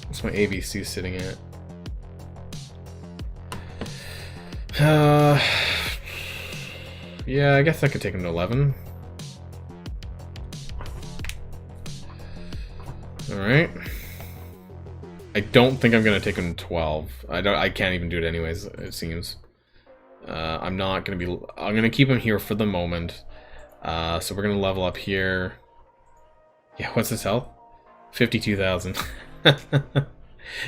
What's my AVC sitting at? Yeah, I guess I could take him to 11. Alright. I don't think I'm gonna take him to 12. I can't even do it anyways, it seems. I'm not gonna be. I'm gonna keep him here for the moment. So we're gonna level up here. Yeah, what's his health? 52,000.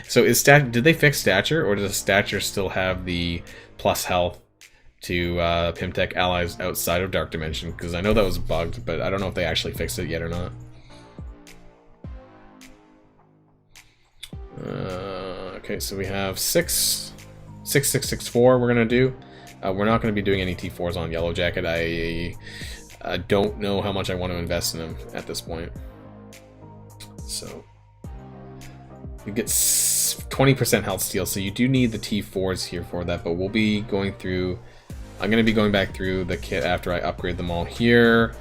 So did they fix stature, or does stature still have the plus health to Pimtech allies outside of Dark Dimension? Because I know that was bugged, but I don't know if they actually fixed it yet or not. Okay, so we have 6,664. We're gonna do. We're not going to be doing any T4s on Yellowjacket. I don't know how much I want to invest in him at this point. So you get 20% health steal, so you do need the T4s here for that, but we'll be going through. I'm going to be going back through the kit after I upgrade them all here,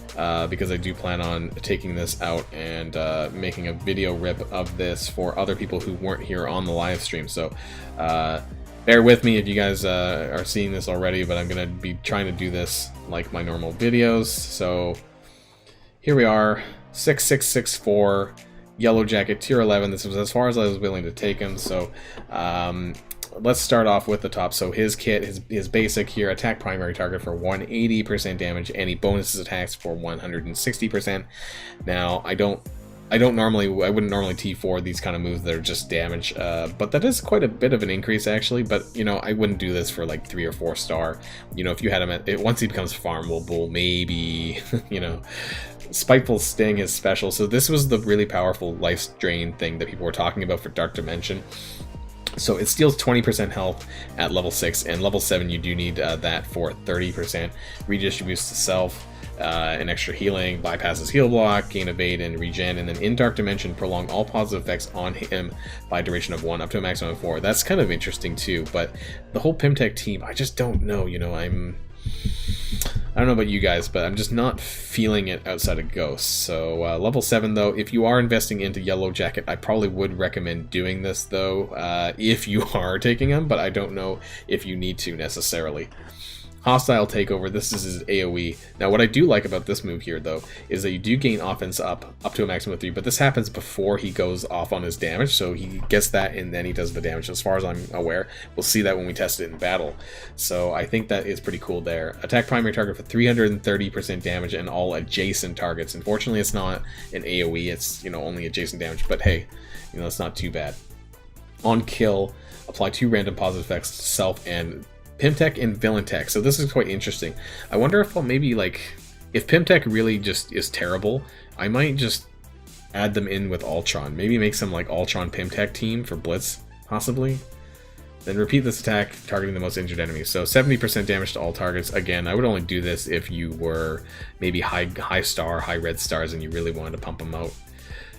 because I do plan on taking this out and making a video rip of this for other people who weren't here on the live stream. So bear with me if you guys are seeing this already, but I'm going to be trying to do this like my normal videos. So here we are, 6,664, Yellowjacket, tier 11. This was as far as I was willing to take him. So let's start off with the top. So his kit, his basic here, attack primary target for 180% damage, any bonuses attacks for 160%. Now, I wouldn't normally T4 these kind of moves that are just damage, but that is quite a bit of an increase actually. But you know, I wouldn't do this for like 3 or 4 star. You know, if you had him at once he becomes farmable, maybe you know, Spiteful Sting is special. So this was the really powerful life drain thing that people were talking about for Dark Dimension. So it steals 20% health at level 6, and level 7 you do need that for 30%. Redistributes to self. An extra healing, bypasses heal block, gain evade and regen, and then in Dark Dimension prolong all positive effects on him by a duration of 1 up to a maximum of 4. That's kind of interesting too, but the whole Pimtech team, I just don't know, you know, I'm I don't know about you guys, but I'm just not feeling it outside of Ghosts. So level 7 though, if you are investing into Yellowjacket, I probably would recommend doing this though, if you are taking him, but I don't know if you need to necessarily. Hostile Takeover, this is his AoE. Now what I do like about this move here though, is that you do gain offense up to a maximum of 3, but this happens before he goes off on his damage, so he gets that and then he does the damage, as far as I'm aware. We'll see that when we test it in battle. So I think that is pretty cool there. Attack primary target for 330% damage and all adjacent targets. Unfortunately it's not an AoE, it's, you know, only adjacent damage, but hey, you know, it's not too bad. On kill, apply 2 random positive effects to self and Pimtech and Villain Tech. So this is quite interesting. I wonder if I'll maybe, like, if Pimtech really just is terrible, I might just add them in with Ultron. Maybe make some like Ultron Pimtech team for Blitz, possibly. Then repeat this attack, targeting the most injured enemies. So 70% damage to all targets. Again, I would only do this if you were maybe high red stars and you really wanted to pump them out.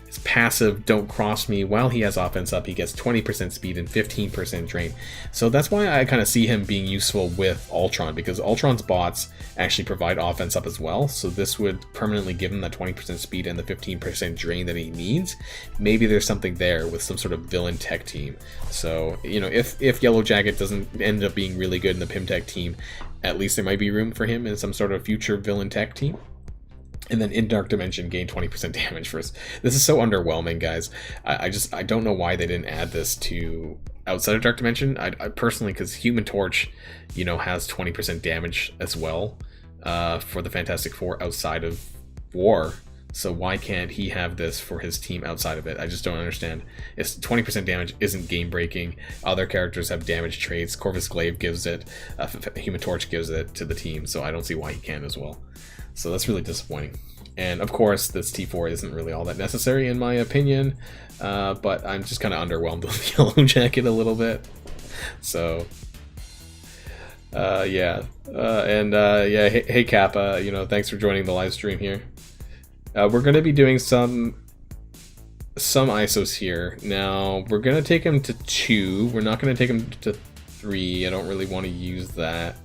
His passive, Don't Cross Me, while he has offense up, he gets 20% speed and 15% drain. So that's why I kind of see him being useful with Ultron, because Ultron's bots actually provide offense up as well. So this would permanently give him that 20% speed and the 15% drain that he needs. Maybe there's something there with some sort of villain tech team. So, you know, if Yellowjacket doesn't end up being really good in the Pim Tech team, at least there might be room for him in some sort of future villain tech team. And then in Dark Dimension, gain 20% damage first. This is so underwhelming, guys. I don't know why they didn't add this to outside of Dark Dimension. I personally, because Human Torch, you know, has 20% damage as well for the Fantastic Four outside of War. So why can't he have this for his team outside of it? I just don't understand. It's 20% damage isn't game breaking. Other characters have damage traits. Corvus Glaive gives it. Human Torch gives it to the team. So I don't see why he can as well. So that's really disappointing. And of course, this T4 isn't really all that necessary in my opinion, but I'm just kind of underwhelmed with Yellowjacket a little bit. So, yeah. Yeah, hey Kappa, you know, thanks for joining the live stream here. We're going to be doing some ISOs here. Now, we're going to take him to 2. We're not going to take him to 3. I don't really want to use that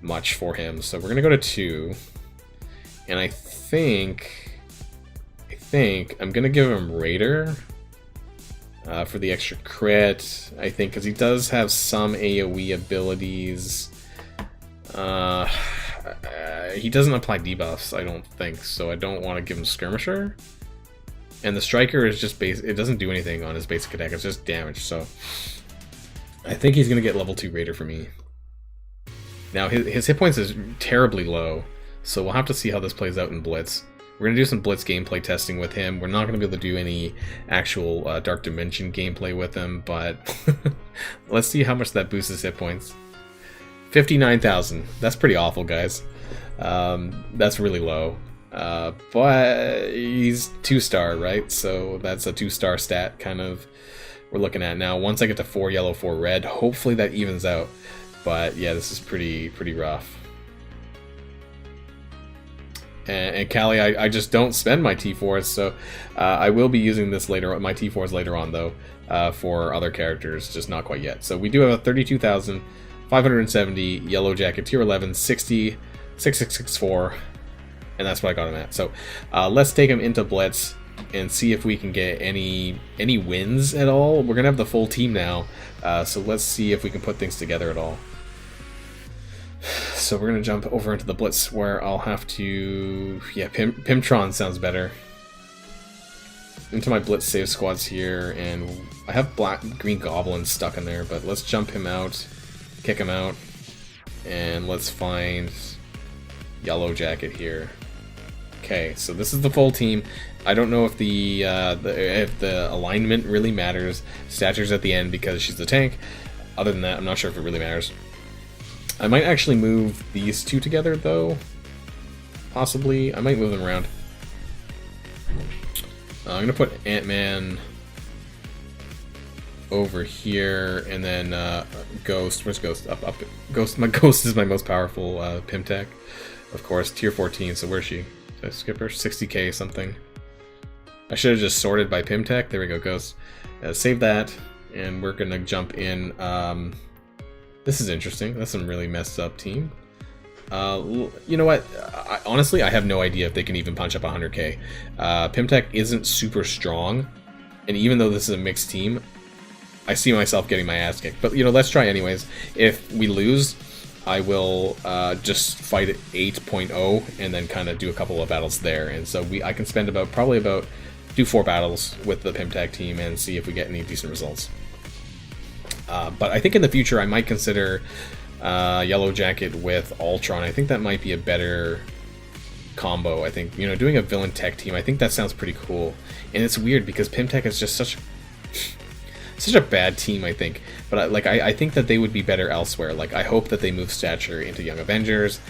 much for him. So we're going to go to 2. And I think I'm gonna give him Raider for the extra crit. I think because he does have some AoE abilities. He doesn't apply debuffs, I don't think, so I don't want to give him Skirmisher. And the Striker is just base. It doesn't do anything on his basic attack. It's just damage. So I think he's gonna get level 2 Raider for me. Now his hit points is terribly low. So we'll have to see how this plays out in Blitz. We're going to do some Blitz gameplay testing with him. We're not going to be able to do any actual Dark Dimension gameplay with him, but let's see how much that boosts his hit points. 59,000. That's pretty awful, guys. That's really low. But he's 2-star, right? So that's a 2-star stat kind of we're looking at now. Once I get to 4 yellow, 4 red, hopefully that evens out. But yeah, this is pretty rough. And Callie, I just don't spend my T4s, so I will be using this later on, my T4s later on though, for other characters, just not quite yet. So we do have a 32,570 Yellowjacket, tier 11, 60, 6664, and that's what I got him at. So let's take him into Blitz and see if we can get any wins at all. We're gonna have the full team now, so let's see if we can put things together at all. So we're going to jump over into the Blitz where I'll have to... Yeah, Pimtron sounds better. Into my Blitz save squads here, and I have Green Goblin stuck in there, but let's jump him out, kick him out, and let's find Yellowjacket here. Okay, so this is the full team. I don't know if the alignment really matters. Stature's at the end because she's the tank. Other than that, I'm not sure if it really matters. I might actually move these two together, though. Possibly. I might move them around. I'm going to put Ant-Man over here, and then Ghost. Where's Ghost? Up. Ghost. My Ghost is my most powerful Pimtech. Of course, tier 14, so where's she? Did I skip her? 60k something. I should have just sorted by Pimtech. There we go, Ghost. Save that, and we're going to jump in... This is interesting. That's some really messed up team. You know what? Honestly, I have no idea if they can even punch up 100k. Pimtech isn't super strong, and even though this is a mixed team, I see myself getting my ass kicked. But, you know, let's try anyways. If we lose, I will just fight at 8.0 and then kind of do a couple of battles there. And so I can spend probably do 4 battles with the Pimtech team and see if we get any decent results. But I think in the future I might consider Yellowjacket with Ultron. I think that might be a better combo. I think, you know, doing a villain tech team, I think that sounds pretty cool. And it's weird because Pimtech is just such a bad team, I think. But I think that they would be better elsewhere. Like, I hope that they move Stature into Young Avengers.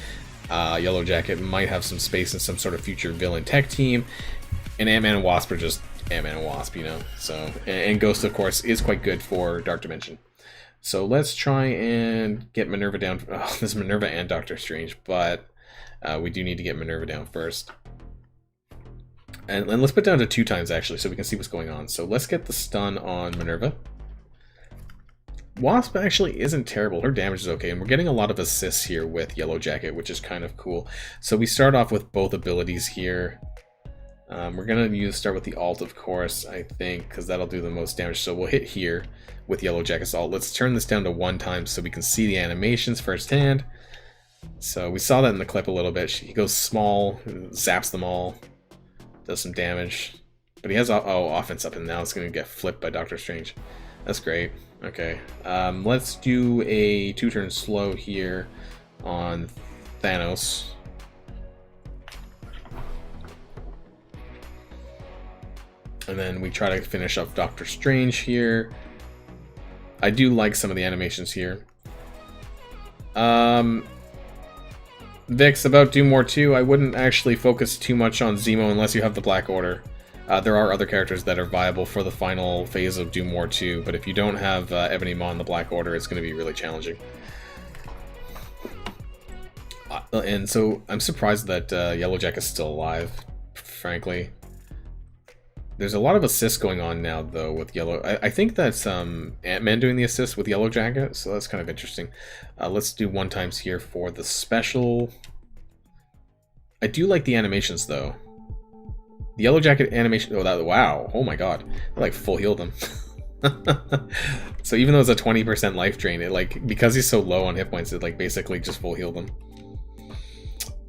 Yellowjacket might have some space in some sort of future villain tech team. And Ant-Man and Wasp are just Ant-Man and Wasp, you know. So, and Ghost, of course, is quite good for Dark Dimension. So let's try and get Minerva down. Oh, there's Minerva and Doctor Strange, but we do need to get Minerva down first. And let's put down to 2 times, actually, so we can see what's going on. So let's get the stun on Minerva. Wasp actually isn't terrible. Her damage is okay, and we're getting a lot of assists here with Yellowjacket, which is kind of cool. So we start off with both abilities here. We're going to start with the alt, of course, I think, because that'll do the most damage. So we'll hit here with Yellowjacket's alt. Let's turn this down to 1 time so we can see the animations firsthand. So we saw that in the clip a little bit. He goes small, zaps them all, does some damage. But he has offense up, and now it's going to get flipped by Doctor Strange. That's great. Okay. Let's do a 2-turn slow here on Thanos. And then we try to finish up Doctor Strange here. I do like some of the animations here. Vix, about Doom War 2, I wouldn't actually focus too much on Zemo unless you have the Black Order. There are other characters that are viable for the final phase of Doom War 2, but if you don't have Ebony Maw in the Black Order, it's going to be really challenging. And so I'm surprised that Yellowjacket is still alive, frankly. There's a lot of assists going on now, though, with Yellow. I think that's Ant-Man doing the assists with Yellowjacket, so that's kind of interesting. Let's do 1 times here for the special. I do like the animations, though. The Yellowjacket animation. Wow! Oh my God! I like full healed him. So even though it's a 20% life drain, it because he's so low on hit points, it basically just full healed him.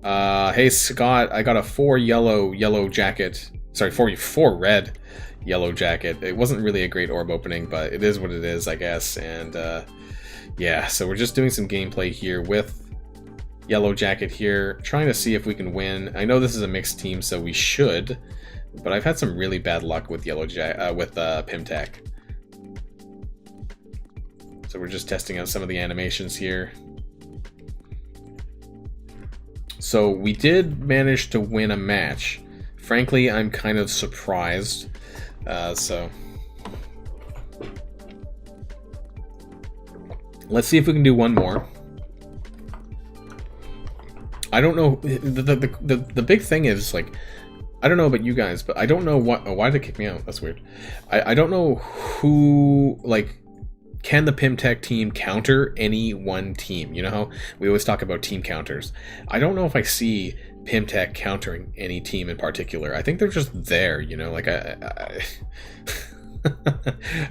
Hey Scott, I got a 4 Yellowjacket. Sorry, 4 red Yellowjacket. It wasn't really a great orb opening, but it is what it is, I guess. And yeah, so we're just doing some gameplay here with Yellowjacket here, trying to see if we can win. I know this is a mixed team, so we should, but I've had some really bad luck with Pimtech. So we're just testing out some of the animations here. So we did manage to win a match. Frankly, I'm kind of surprised. So let's see if we can do one more. I don't know. The big thing is, I don't know about you guys, but I don't know why did it kick me out? That's weird. I don't know who, can the Pimtech team counter any one team? You know how we always talk about team counters? I don't know if I see Pimtech countering any team in particular. I think they're just there, you know,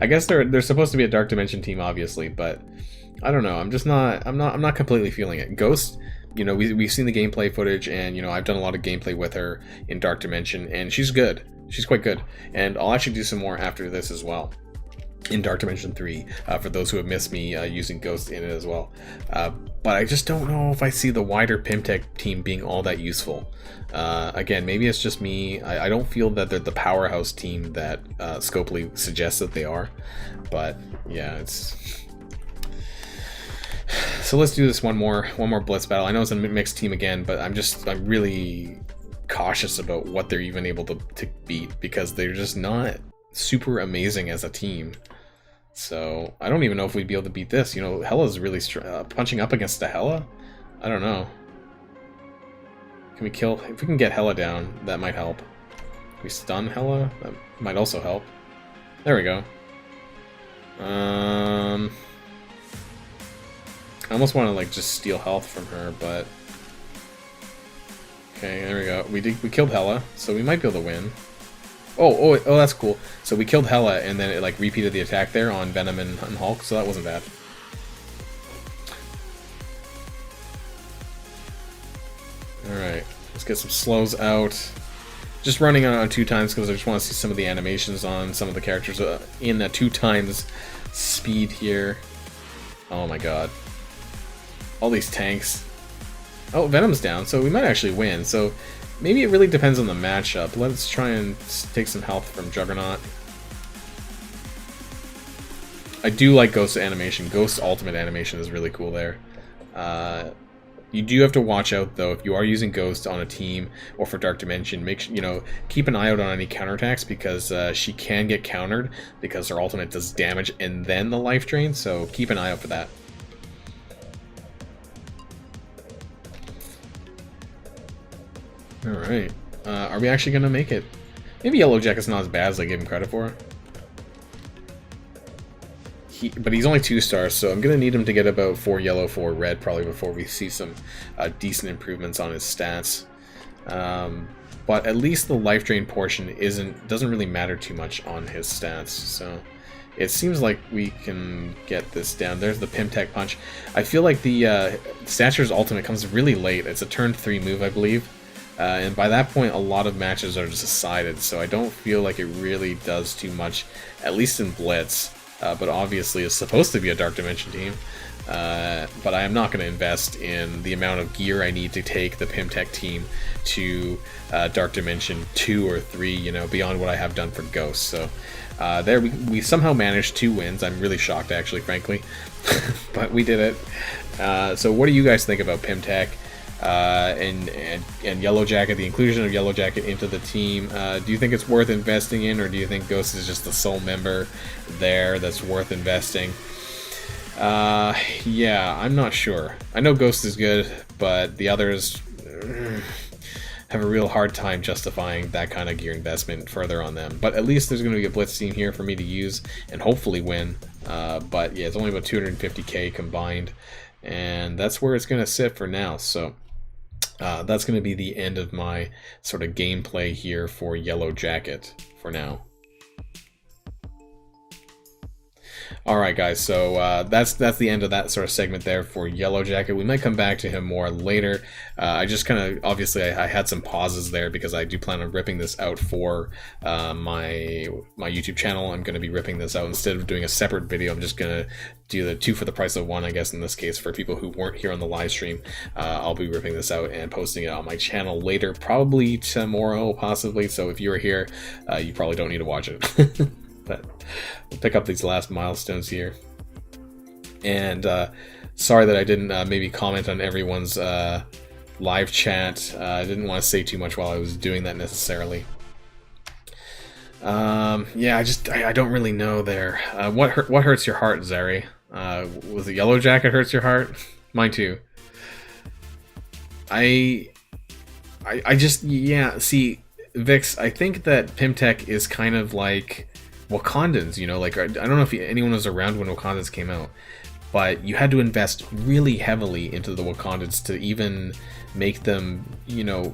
I guess they're supposed to be a Dark Dimension team, obviously, but I don't know. I'm not completely feeling it. Ghost, you know, we've seen the gameplay footage, and you know, I've done a lot of gameplay with her in Dark Dimension, and she's good. She's quite good, and I'll actually do some more after this as well in Dark Dimension 3, for those who have missed me using Ghost in it as well. But I just don't know if I see the wider Pimtech team being all that useful. Again, maybe it's just me. I don't feel that they're the powerhouse team that Scopely suggests that they are. But yeah, it's... So let's do this one more Blitz battle. I know it's a mixed team again, but I'm really cautious about what they're even able to beat, because they're just not super amazing as a team. So I don't even know if we'd be able to beat this. You know, Hela's really punching up against the Hela. I don't know. Can we kill? If we can get Hela down, that might help. Can we stun Hela? That might also help. There we go. I almost want to just steal health from her, but Okay, there we go. We killed Hela, so we might be able to win. Oh, that's cool. So we killed Hela, and then it like repeated the attack there on Venom and Hulk, so that wasn't bad. Alright, let's get some slows out. Just running on 2 times because I just want to see some of the animations on some of the characters in a 2 times speed here. Oh my god. All these tanks. Oh, Venom's down, so we might actually win. So maybe it really depends on the matchup. Let's try and take some health from Juggernaut. I do like Ghost's animation. Ghost's ultimate animation is really cool there. You do have to watch out though if you are using Ghost on a team or for Dark Dimension. Keep an eye out on any counterattacks because she can get countered because her ultimate does damage and then the life drain. So keep an eye out for that. All right, are we actually gonna make it? Maybe Yellowjacket's not as bad as I give him credit for. But he's only 2 stars, so I'm going to need him to get about 4 yellow, 4 red probably before we see some decent improvements on his stats. But at least the life drain portion doesn't really matter too much on his stats, so it seems like we can get this down. There's the Pimtech Punch. I feel like the Stature's ultimate comes really late. It's a turn 3 move, I believe. And by that point, a lot of matches are decided, so I don't feel like it really does too much, at least in Blitz. But obviously it's supposed to be a Dark Dimension team. But I am not going to invest in the amount of gear I need to take the Pimtech team to Dark Dimension 2 or 3, beyond what I have done for Ghost. So there we somehow managed 2 wins. I'm really shocked, actually, frankly. But we did it. So what do you guys think about Pimtech and Yellowjacket, the inclusion of Yellowjacket into the team? Do you think it's worth investing in, or do you think Ghost is just the sole member there that's worth investing? Yeah, I'm not sure. I know Ghost is good, but the others have a real hard time justifying that kind of gear investment further on them. But at least there's going to be a Blitz team here for me to use and hopefully win. But yeah, it's only about 250k combined, and that's where it's going to sit for now. So that's going to be the end of my sort of gameplay here for Yellowjacket for now. Alright guys, so that's the end of that sort of segment there for Yellowjacket. We might come back to him more later. I just kind of, obviously I had some pauses there because I do plan on ripping this out for my YouTube channel. I'm going to be ripping this out instead of doing a separate video. I'm just going to do the 2 for the price of 1, I guess, in this case, for people who weren't here on the live stream. I'll be ripping this out and posting it on my channel later, probably tomorrow, possibly. So if you were here, you probably don't need to watch it. But we'll pick up these last milestones here. And sorry that I didn't maybe comment on everyone's live chat. I didn't want to say too much while I was doing that necessarily. Yeah, I don't really know there. What hurts your heart, Zeri? Was it Yellowjacket hurts your heart? Mine too. I just, yeah, see, Vix, I think that Pimtech is kind of like Wakandans, like, I don't know if anyone was around when Wakandans came out, but you had to invest really heavily into the Wakandans to even make them,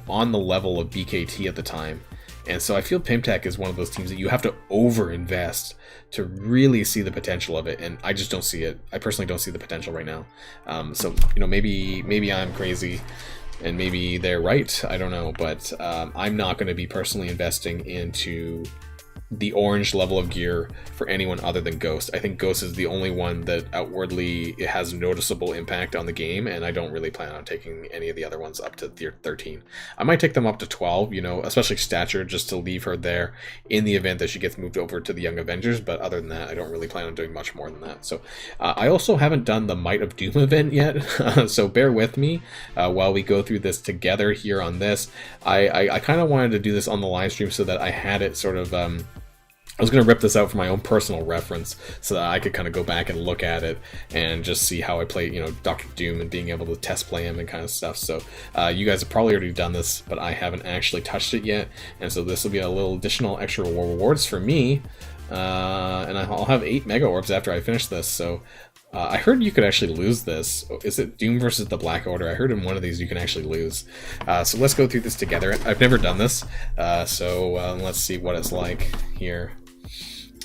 on the level of BKT at the time. And so I feel Pimtech is one of those teams that you have to over-invest to really see the potential of it, and I just don't see it. I personally don't see the potential right now. So, maybe I'm crazy, and maybe they're right, I don't know, but I'm not going to be personally investing into the orange level of gear for anyone other than Ghost. I think Ghost is the only one that outwardly it has noticeable impact on the game, and I don't really plan on taking any of the other ones up to tier 13. I might take them up to 12, especially Stature, just to leave her there in the event that she gets moved over to the Young Avengers, but other than that, I don't really plan on doing much more than that. So I also haven't done the Might of Doom event yet, so bear with me while we go through this together here on this. I kind of wanted to do this on the live stream so that I had it sort of I was going to rip this out for my own personal reference so that I could kind of go back and look at it and just see how I play, Dr. Doom and being able to test play him and kind of stuff. So you guys have probably already done this, but I haven't actually touched it yet. And so this will be a little additional extra rewards for me. And I'll have 8 Mega Orbs after I finish this. So I heard you could actually lose this. Is it Doom versus the Black Order? I heard in one of these you can actually lose. So let's go through this together. I've never done this, so let's see what it's like here.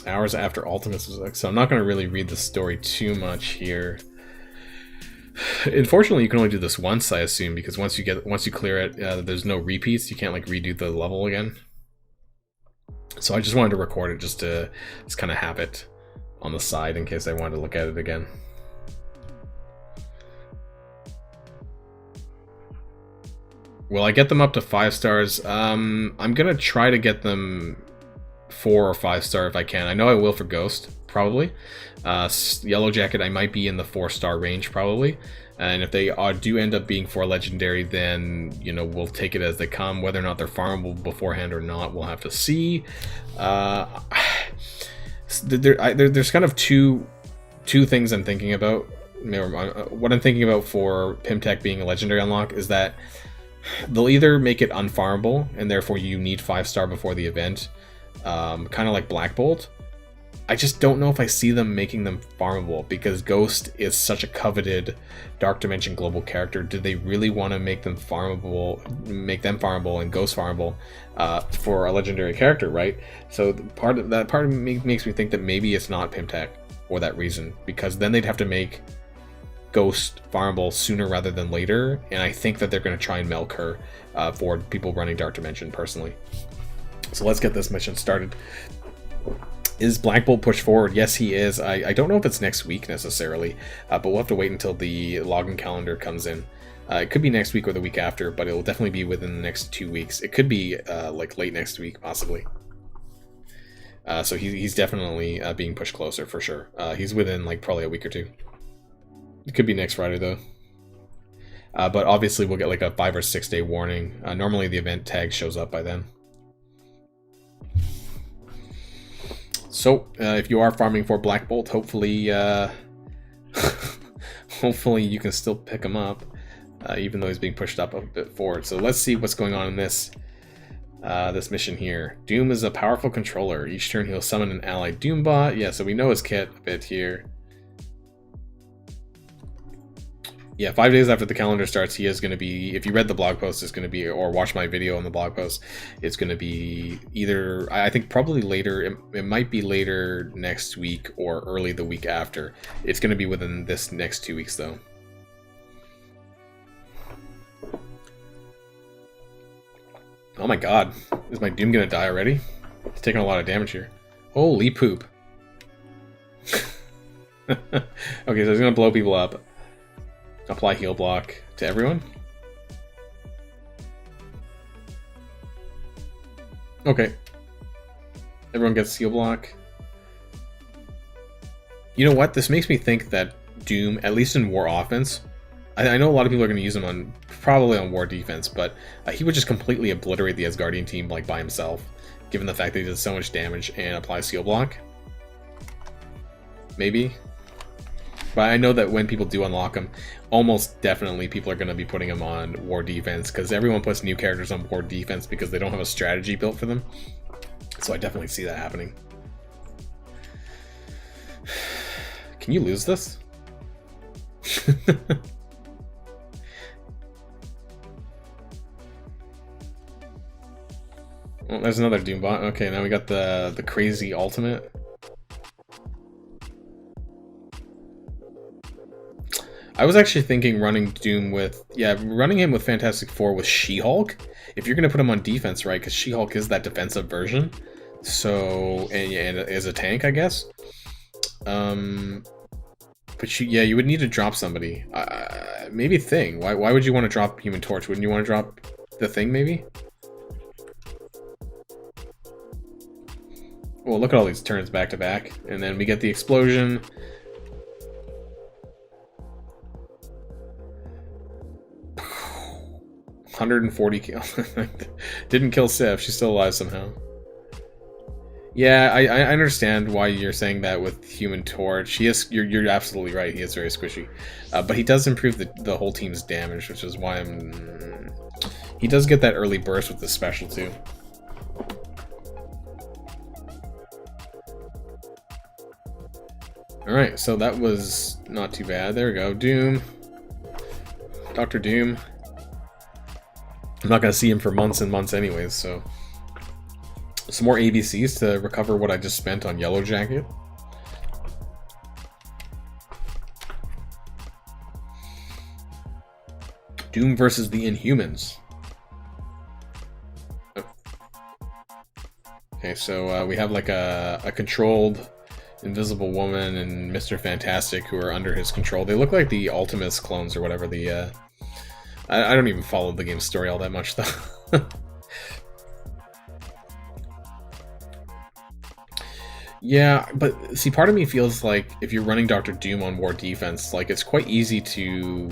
Hours after Ultimates was like, so I'm not going to really read the story too much here. Unfortunately, you can only do this once, I assume, because once you clear it, there's no repeats. You can't like redo the level again. So I just wanted to record it just to just kind of have it on the side in case I wanted to look at it again. Will I get them up to 5 stars? I'm gonna try to get them 4 or 5 star if I can. I know I will for Ghost, probably. Yellowjacket, I might be in the 4-star range, probably. And if they do end up being 4 legendary, then, you know, we'll take it as they come. Whether or not they're farmable beforehand or not, we'll have to see. There's kind of two things I'm thinking about. What I'm thinking about for Pimtech being a legendary unlock is that they'll either make it unfarmable, and therefore you need 5-star before the event, kind of like Black Bolt. I just don't know if I see them making them farmable, because Ghost is such a coveted Dark Dimension global character. Do they really want to make them farmable and Ghost farmable for a legendary character, right? So part of me makes me think that maybe it's not Pimtech for that reason, because then they'd have to make Ghost farmable sooner rather than later, and I think that they're going to try and milk her for people running Dark Dimension personally. So let's get this mission started. Is Black Bolt pushed forward? Yes, he is. I don't know if it's next week necessarily, but we'll have to wait until the login calendar comes in. It could be next week or the week after, but it will definitely be within the next 2 weeks. It could be like late next week, possibly. So he's definitely being pushed closer for sure. He's within like probably a week or 2. It could be next Friday though. But obviously we'll get like a 5 or 6 day warning. Normally the event tag shows up by then. So, if you are farming for Black Bolt, hopefully, hopefully you can still pick him up, even though he's being pushed up a bit forward. So let's see what's going on in this mission here. Doom is a powerful controller. Each turn he'll summon an allied Doom bot. Yeah, so we know his kit a bit here. Yeah, 5 days after the calendar starts, he is going to be, if you read the blog post, it's going to be, or watch my video on the blog post, it's going to be either, I think probably later, it might be later next week or early the week after. It's going to be within this next 2 weeks though. Oh my god, is my Doom going to die already? He's taking a lot of damage here. Holy poop. Okay, so he's going to blow people up. Apply heal block to everyone. Okay. Everyone gets heal block. You know what? This makes me think that Doom, at least in war offense, I know a lot of people are going to use him on probably on war defense, but he would just completely obliterate the Asgardian team like by himself, given the fact that he does so much damage and applies heal block. Maybe. But I know that when people do unlock him, almost definitely people are going to be putting him on war defense, because everyone puts new characters on war defense because they don't have a strategy built for them. So I definitely see that happening. Can you lose this? Oh, there's another Doom bot. Okay, now we got the crazy ultimate. I was actually thinking running Doom with, running him with Fantastic Four with She-Hulk. If you're going to put him on defense, right? Because She-Hulk is that defensive version. So, and as a tank, I guess. But you would need to drop somebody. Maybe Thing. Why would you want to drop Human Torch? Wouldn't you want to drop the Thing, maybe? Well, look at all these turns back to back. And then we get the explosion. $140 kill. Didn't kill Sif. She's still alive somehow. Yeah, I understand why you're saying that with Human Torch. You're absolutely right. He is very squishy, but he does improve the whole team's damage, which is why he does get that early burst with the special too. Alright, so that was not too bad. There we go. Doom. Dr. Doom. I'm not going to see him for months and months anyways, so... Some more ABCs to recover what I just spent on Yellowjacket. Doom versus the Inhumans. Okay, so we have like a controlled Invisible Woman and Mr. Fantastic who are under his control. They look like the Ultimus clones or whatever. The I don't even follow the game's story all that much though. Yeah, but see, part of me feels like if you're running Dr. Doom on War Defense, like it's quite easy to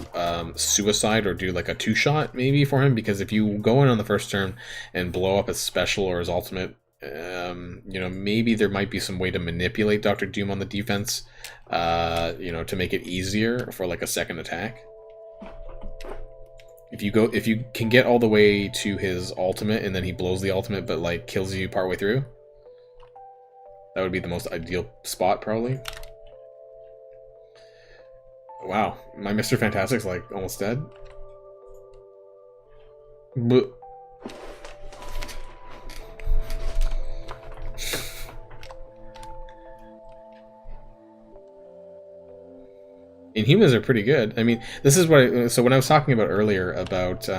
suicide or do like a two-shot maybe for him, because if you go in on the first turn and blow up his special or his ultimate, you know, maybe there might be some way to manipulate Dr. Doom on the defense, you know, to make it easier for like a second attack. If you can get all the way to his ultimate and then he blows the ultimate but like kills you partway through, that would be the most ideal spot, probably. Wow, my Mr. Fantastic's like almost dead. But Inhumans are pretty good. I mean, this is what so when I was talking about earlier about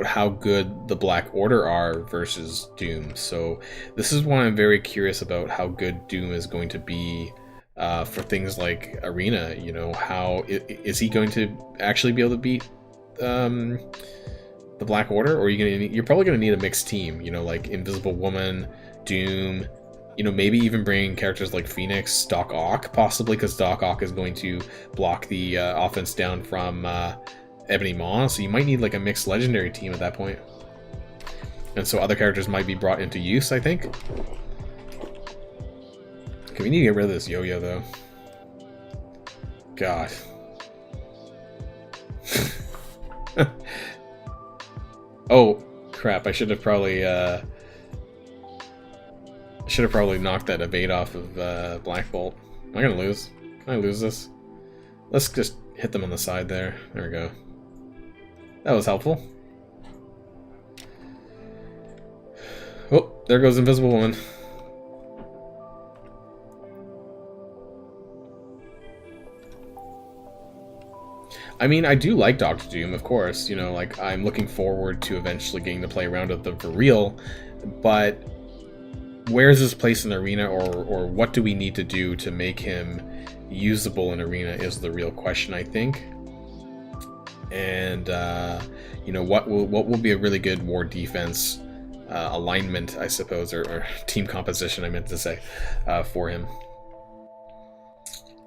how good the Black Order are versus Doom. So this is why I'm very curious about how good Doom is going to be for things like Arena. You know, how is he going to actually be able to beat the Black Order, or are you're probably going to need a mixed team. You know, like Invisible Woman, Doom. You know, maybe even bringing characters like Phoenix, Doc Ock, possibly, because Doc Ock is going to block the offense down from Ebony Maw, so you might need like a mixed legendary team at that point. And so other characters might be brought into use, I think. Okay, we need to get rid of this yo-yo though. God. Oh, crap, I should have probably knocked that evade off of Black Bolt. Am I gonna lose? Can I lose this? Let's just hit them on the side there. There we go. That was helpful. Oh, there goes Invisible Woman. I mean, I do like Doctor Doom, of course. You know, like, I'm looking forward to eventually getting to play around with them for real, but where's his place in Arena, or what do we need to do to make him usable in Arena is the real question, I think. And you know, what will be a really good War Defense alignment, I suppose, or team composition, I meant to say, for him.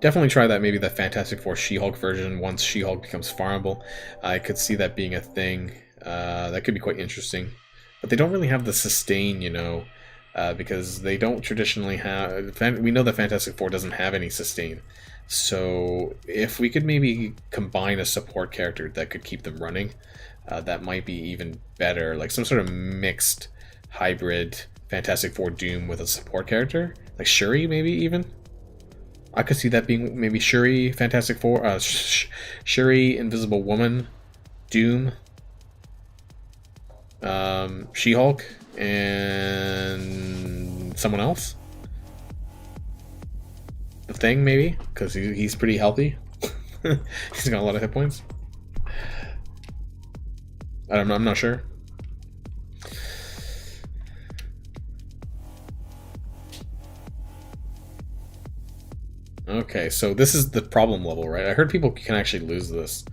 Definitely try that, maybe the Fantastic Four She-Hulk version once She-Hulk becomes farmable. I could see that being a thing. That could be quite interesting. But they don't really have the sustain, you know, because they don't traditionally have... We know the Fantastic Four doesn't have any sustain. So if we could maybe combine a support character that could keep them running, that might be even better. Like some sort of mixed hybrid Fantastic Four Doom with a support character. Like Shuri, maybe even? I could see that being maybe Shuri, Fantastic Four, Shuri, Invisible Woman, Doom, She-Hulk, and someone else. The Thing, maybe, because he's pretty healthy. He's got a lot of hit points. I'm not sure. Okay, so this is the problem level, right? I heard people can actually lose this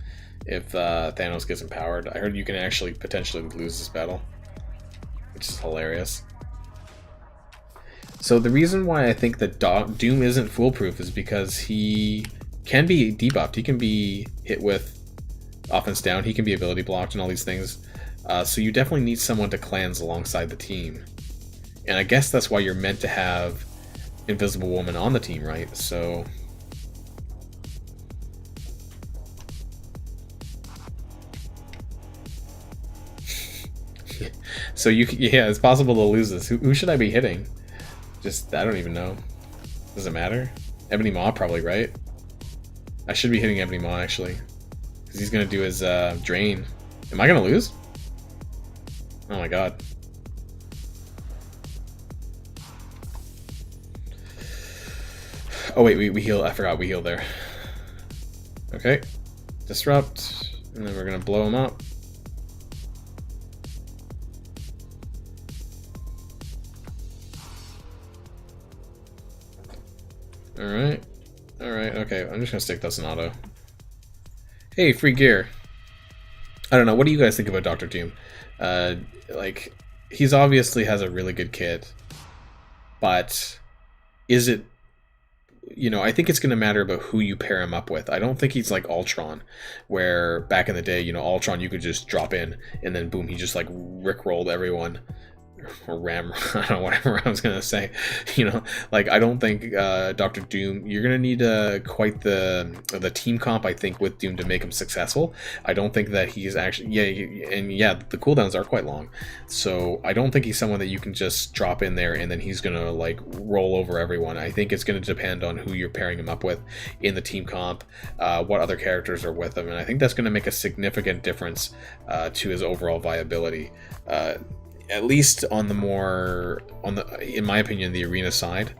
if Thanos gets empowered. I heard you can actually potentially lose this battle, which is hilarious. So the reason why I think that Doom isn't foolproof is because he can be debuffed. He can be hit with offense down. He can be ability blocked and all these things. So you definitely need someone to cleanse alongside the team. And I guess that's why you're meant to have Invisible Woman on the team, right? So... So yeah, it's possible to lose this. Who should I be hitting? Just, I don't even know. Does it matter? Ebony Maw, probably, right? I should be hitting Ebony Maw, actually. Because he's going to do his drain. Am I going to lose? Oh my god. Oh wait, we heal. I forgot we heal there. Okay. Disrupt. And then we're going to blow him up. Alright. Alright, okay. I'm just going to stick this in auto. Hey, free gear. I don't know. What do you guys think about Dr. Doom? Like, he's obviously has a really good kit. But is it... You know, I think it's going to matter about who you pair him up with. I don't think he's like Ultron, where back in the day, you know, Ultron, you could just drop in and then boom, he just like rickrolled everyone. Or ram, I don't know, whatever I was going to say. You know, like, I don't think Dr. Doom, you're going to need quite the team comp, I think, with Doom to make him successful. I don't think that he's actually, yeah, the cooldowns are quite long. So I don't think he's someone that you can just drop in there and then he's going to, like, roll over everyone. I think it's going to depend on who you're pairing him up with in the team comp, what other characters are with him. And I think that's going to make a significant difference to his overall viability. At least on the more, in my opinion, the arena side,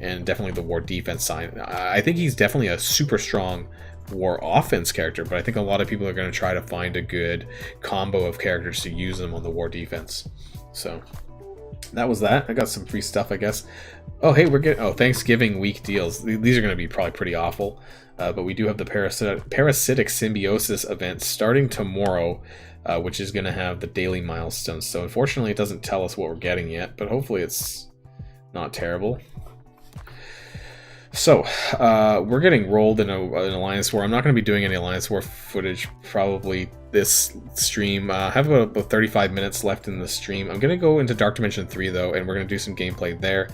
and definitely the war defense side. I think he's definitely a super strong war offense character, but I think a lot of people are going to try to find a good combo of characters to use them on the war defense. So that was that. I got some free stuff, I guess. Oh, hey, we're getting, Thanksgiving week deals. These are going to be probably pretty awful, but we do have the parasitic symbiosis event starting tomorrow. Which is going to have the daily milestones. So unfortunately it doesn't tell us what we're getting yet, but hopefully it's not terrible. So we're getting rolled in an Alliance War. I'm not going to be doing any Alliance War footage probably this stream. I have about 35 minutes left in the stream. I'm going to go into Dark Dimension 3 though, and we're going to do some gameplay there.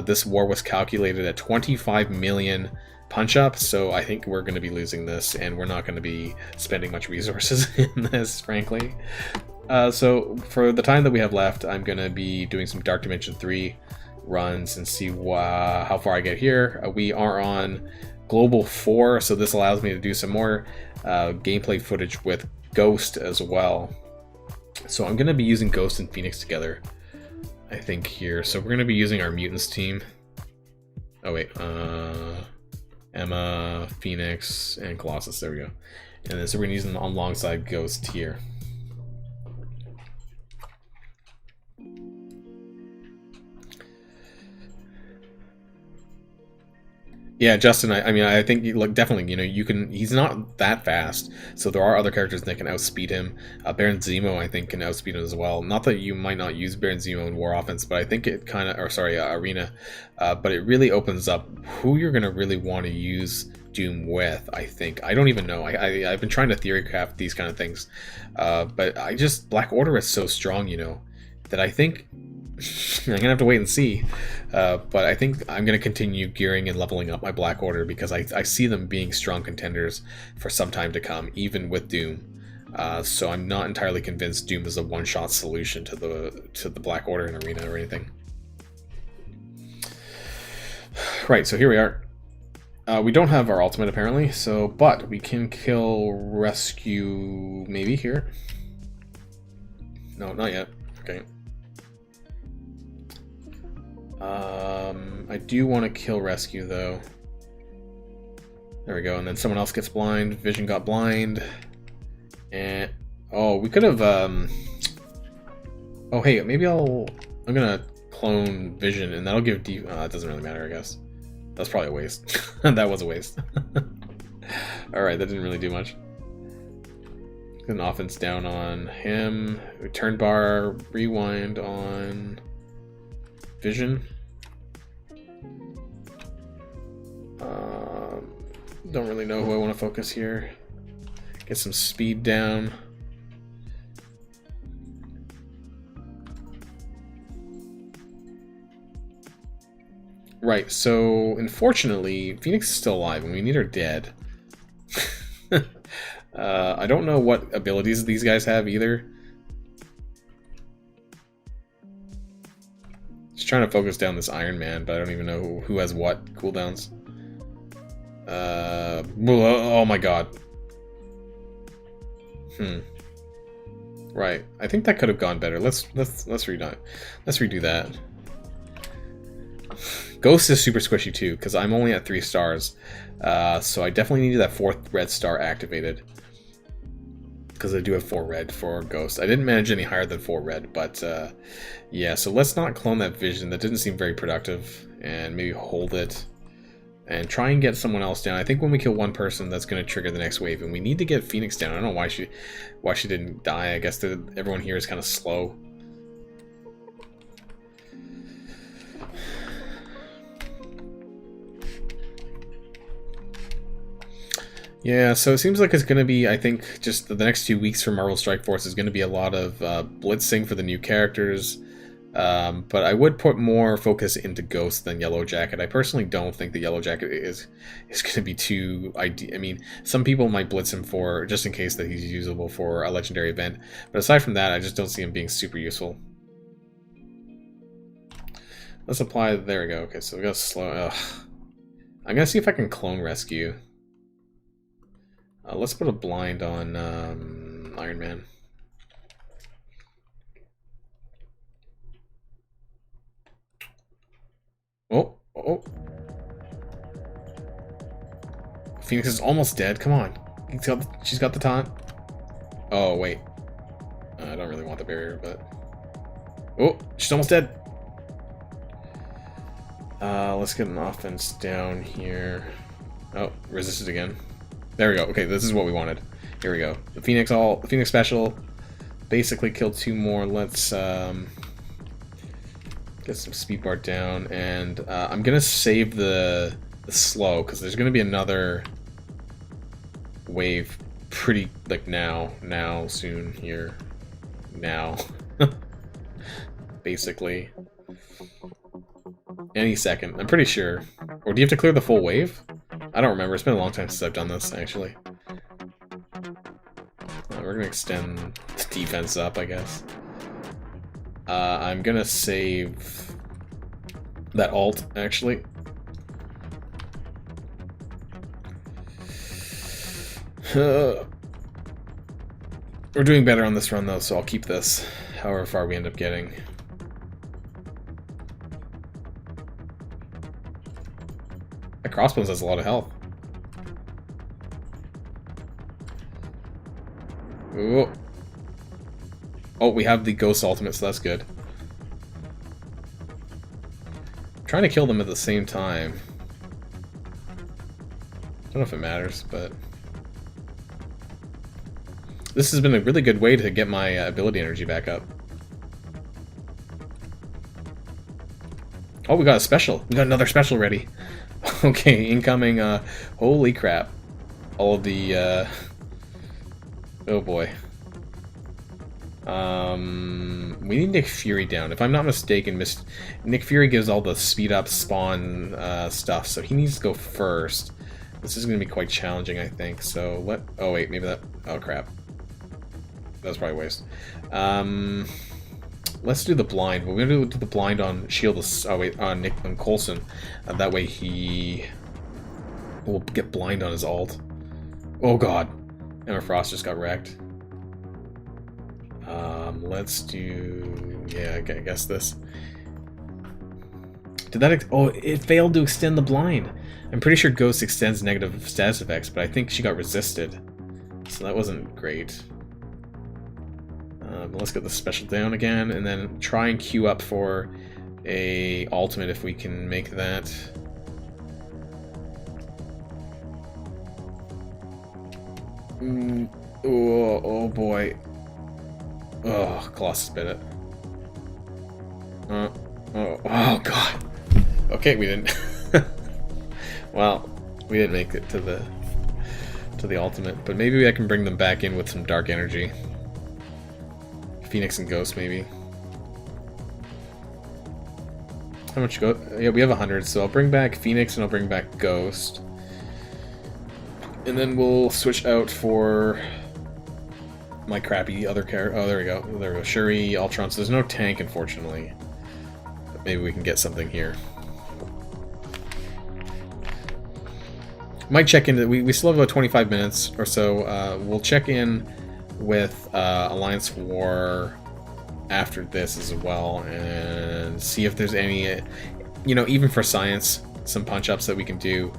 This war was calculated at 25 million punch up, so I think we're going to be losing this, and we're not going to be spending much resources in this, frankly. So for the time that we have left, I'm going to be doing some Dark Dimension 3 runs and see how far I get here. We are on Global 4, so this allows me to do some more gameplay footage with Ghost as well. So I'm going to be using Ghost and Phoenix together, I think, here. So we're going to be using our Mutants team. Oh wait, Emma, Phoenix, and Colossus. There we go. And then so we're going to use them alongside Ghost here. Yeah, Justin, I mean, I think, like, definitely, you know, you can, he's not that fast, so there are other characters that can outspeed him. Baron Zemo, I think, can outspeed him as well. Not that you might not use Baron Zemo in War Offense, but I think it kind of, Arena, but it really opens up who you're going to really want to use Doom with, I think. I don't even know. I've been trying to theorycraft these kind of things, but Black Order is so strong, you know, that I think I'm gonna have to wait and see, but I think I'm gonna continue gearing and leveling up my Black Order because I see them being strong contenders for some time to come, even with Doom. So I'm not entirely convinced Doom is a one-shot solution to the Black Order in Arena or anything. Right, so here we are. We don't have our ultimate apparently, but we can kill Rescue maybe here. No, not yet. Okay. I do want to kill Rescue though. There we go, and then someone else gets blind. Vision got blind. And we could have oh hey, maybe I'm gonna clone Vision and that'll give it doesn't really matter, I guess. That's probably a waste. That was a waste. Alright, that didn't really do much. An offense down on him. Return bar, rewind on Vision. Don't really know who I want to focus here. Get some speed down. Right, so unfortunately, Phoenix is still alive and we need her dead. I don't know what abilities these guys have either. Just trying to focus down this Iron Man, but I don't even know who has what cooldowns. Oh my god. Right. I think that could have gone better. Let's redo that. Ghost is super squishy too, because I'm only at 3 stars. So I definitely need that 4th red star activated. Because I do have 4 red for Ghost. I didn't manage any higher than 4 red, but yeah, so let's not clone that vision. That didn't seem very productive. And maybe hold it. And try and get someone else down. I think when we kill one person, that's going to trigger the next wave. And we need to get Phoenix down. I don't know why she didn't die. I guess everyone here is kind of slow. Yeah, so it seems like it's going to be, I think, just the next 2 weeks for Marvel Strike Force is going to be a lot of blitzing for the new characters. But I would put more focus into Ghost than Yellowjacket. I personally don't think the Yellowjacket is going to be too ideal. I mean, some people might blitz him for just in case that he's usable for a legendary event. But aside from that, I just don't see him being super useful. Let's apply. There we go. Okay, so we got slow. I'm gonna see if I can clone rescue. Let's put a blind on Iron Man. Oh. Phoenix is almost dead. Come on. She's got the taunt. Oh, wait. I don't really want the barrier, but... Oh, she's almost dead. Let's get an offense down here. Oh, resisted again. There we go. Okay, this is what we wanted. Here we go. The Phoenix special basically killed 2 more. Let's get some speed bar down, and I'm gonna save the slow because there's gonna be another wave pretty like now soon here now basically any second, I'm pretty sure. Or do you have to clear the full wave? I don't remember. It's been a long time since I've done this actually. We're gonna extend the defense up, I guess. I'm gonna save that alt, actually. We're doing better on this run, though, so I'll keep this, however far we end up getting. That crossbones has a lot of health. Ooh. Oh, we have the Ghost ultimate, so that's good. I'm trying to kill them at the same time. Don't know if it matters, but... This has been a really good way to get my ability energy back up. Oh, we got a special. We got another special ready. Okay, incoming, holy crap. All of the, oh boy. We need Nick Fury down. If I'm not mistaken, Nick Fury gives all the speed up spawn stuff, so he needs to go first. This is going to be quite challenging, I think. So oh wait, maybe that. Oh crap, that was probably a waste. Let's do the blind. We're going to do the blind on Shield. Oh wait, on Coulson. That way he will get blind on his ult. Oh god, Emma Frost just got wrecked. Let's do... yeah, I guess this. Did that... oh, it failed to extend the blind. I'm pretty sure Ghost extends negative status effects, but I think she got resisted. So that wasn't great. But let's get the special down again, and then try and queue up for a ultimate if we can make that. Oh boy. Oh, Colossus bit it. Oh god. Okay, we didn't. Well, we didn't make it to the ultimate, but maybe I can bring them back in with some dark energy. Phoenix and Ghost, maybe. How much go? Yeah, we have 100, so I'll bring back Phoenix and I'll bring back Ghost, and then we'll switch out for my crappy other character. Oh, there we go. There we go. Shuri, Ultron. So there's no tank, unfortunately. maybe we can get something here. Might check in. We still have about 25 minutes or so. We'll check in with Alliance War after this as well and see if there's any, you know, even for science, some punch-ups that we can do.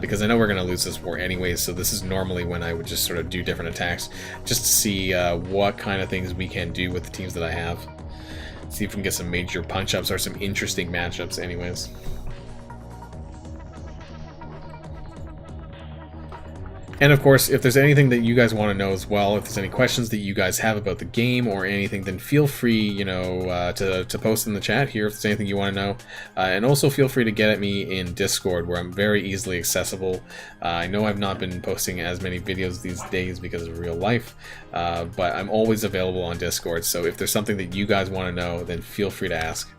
Because I know we're going to lose this war anyways, so this is normally when I would just sort of do different attacks, just to see what kind of things we can do with the teams that I have. See if we can get some major punch-ups or some interesting matchups anyways. And of course, if there's anything that you guys want to know as well, if there's any questions that you guys have about the game or anything, then feel free, you know, to post in the chat here if there's anything you want to know. And also feel free to get at me in Discord, where I'm very easily accessible. I know I've not been posting as many videos these days because of real life, but I'm always available on Discord. So if there's something that you guys want to know, then feel free to ask.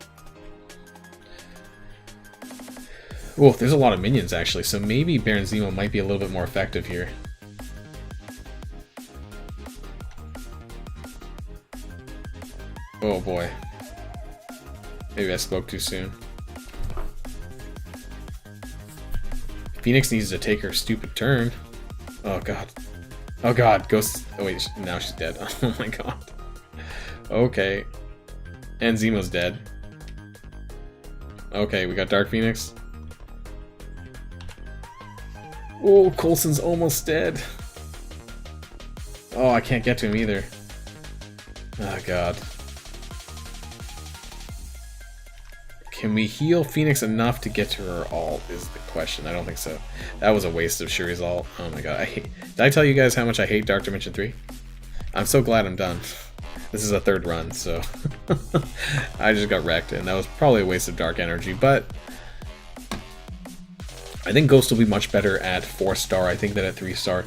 Oh, there's a lot of minions actually, so maybe Baron Zemo might be a little bit more effective here. Oh boy. Maybe I spoke too soon. Phoenix needs to take her stupid turn. Oh god. Oh god, Ghost... Oh wait, now she's dead. Oh my god. Okay. And Zemo's dead. Okay, we got Dark Phoenix. Oh, Coulson's almost dead. Oh, I can't get to him either. Oh god. Can we heal Phoenix enough to get to her ult is the question. I don't think so. That was a waste of Shuri's ult. Oh my god. Did I tell you guys how much I hate Dark Dimension 3? I'm so glad I'm done. This is a third run, so... I just got wrecked, and that was probably a waste of Dark Energy, but... I think Ghost will be much better at 4-star, I think, than at 3-star.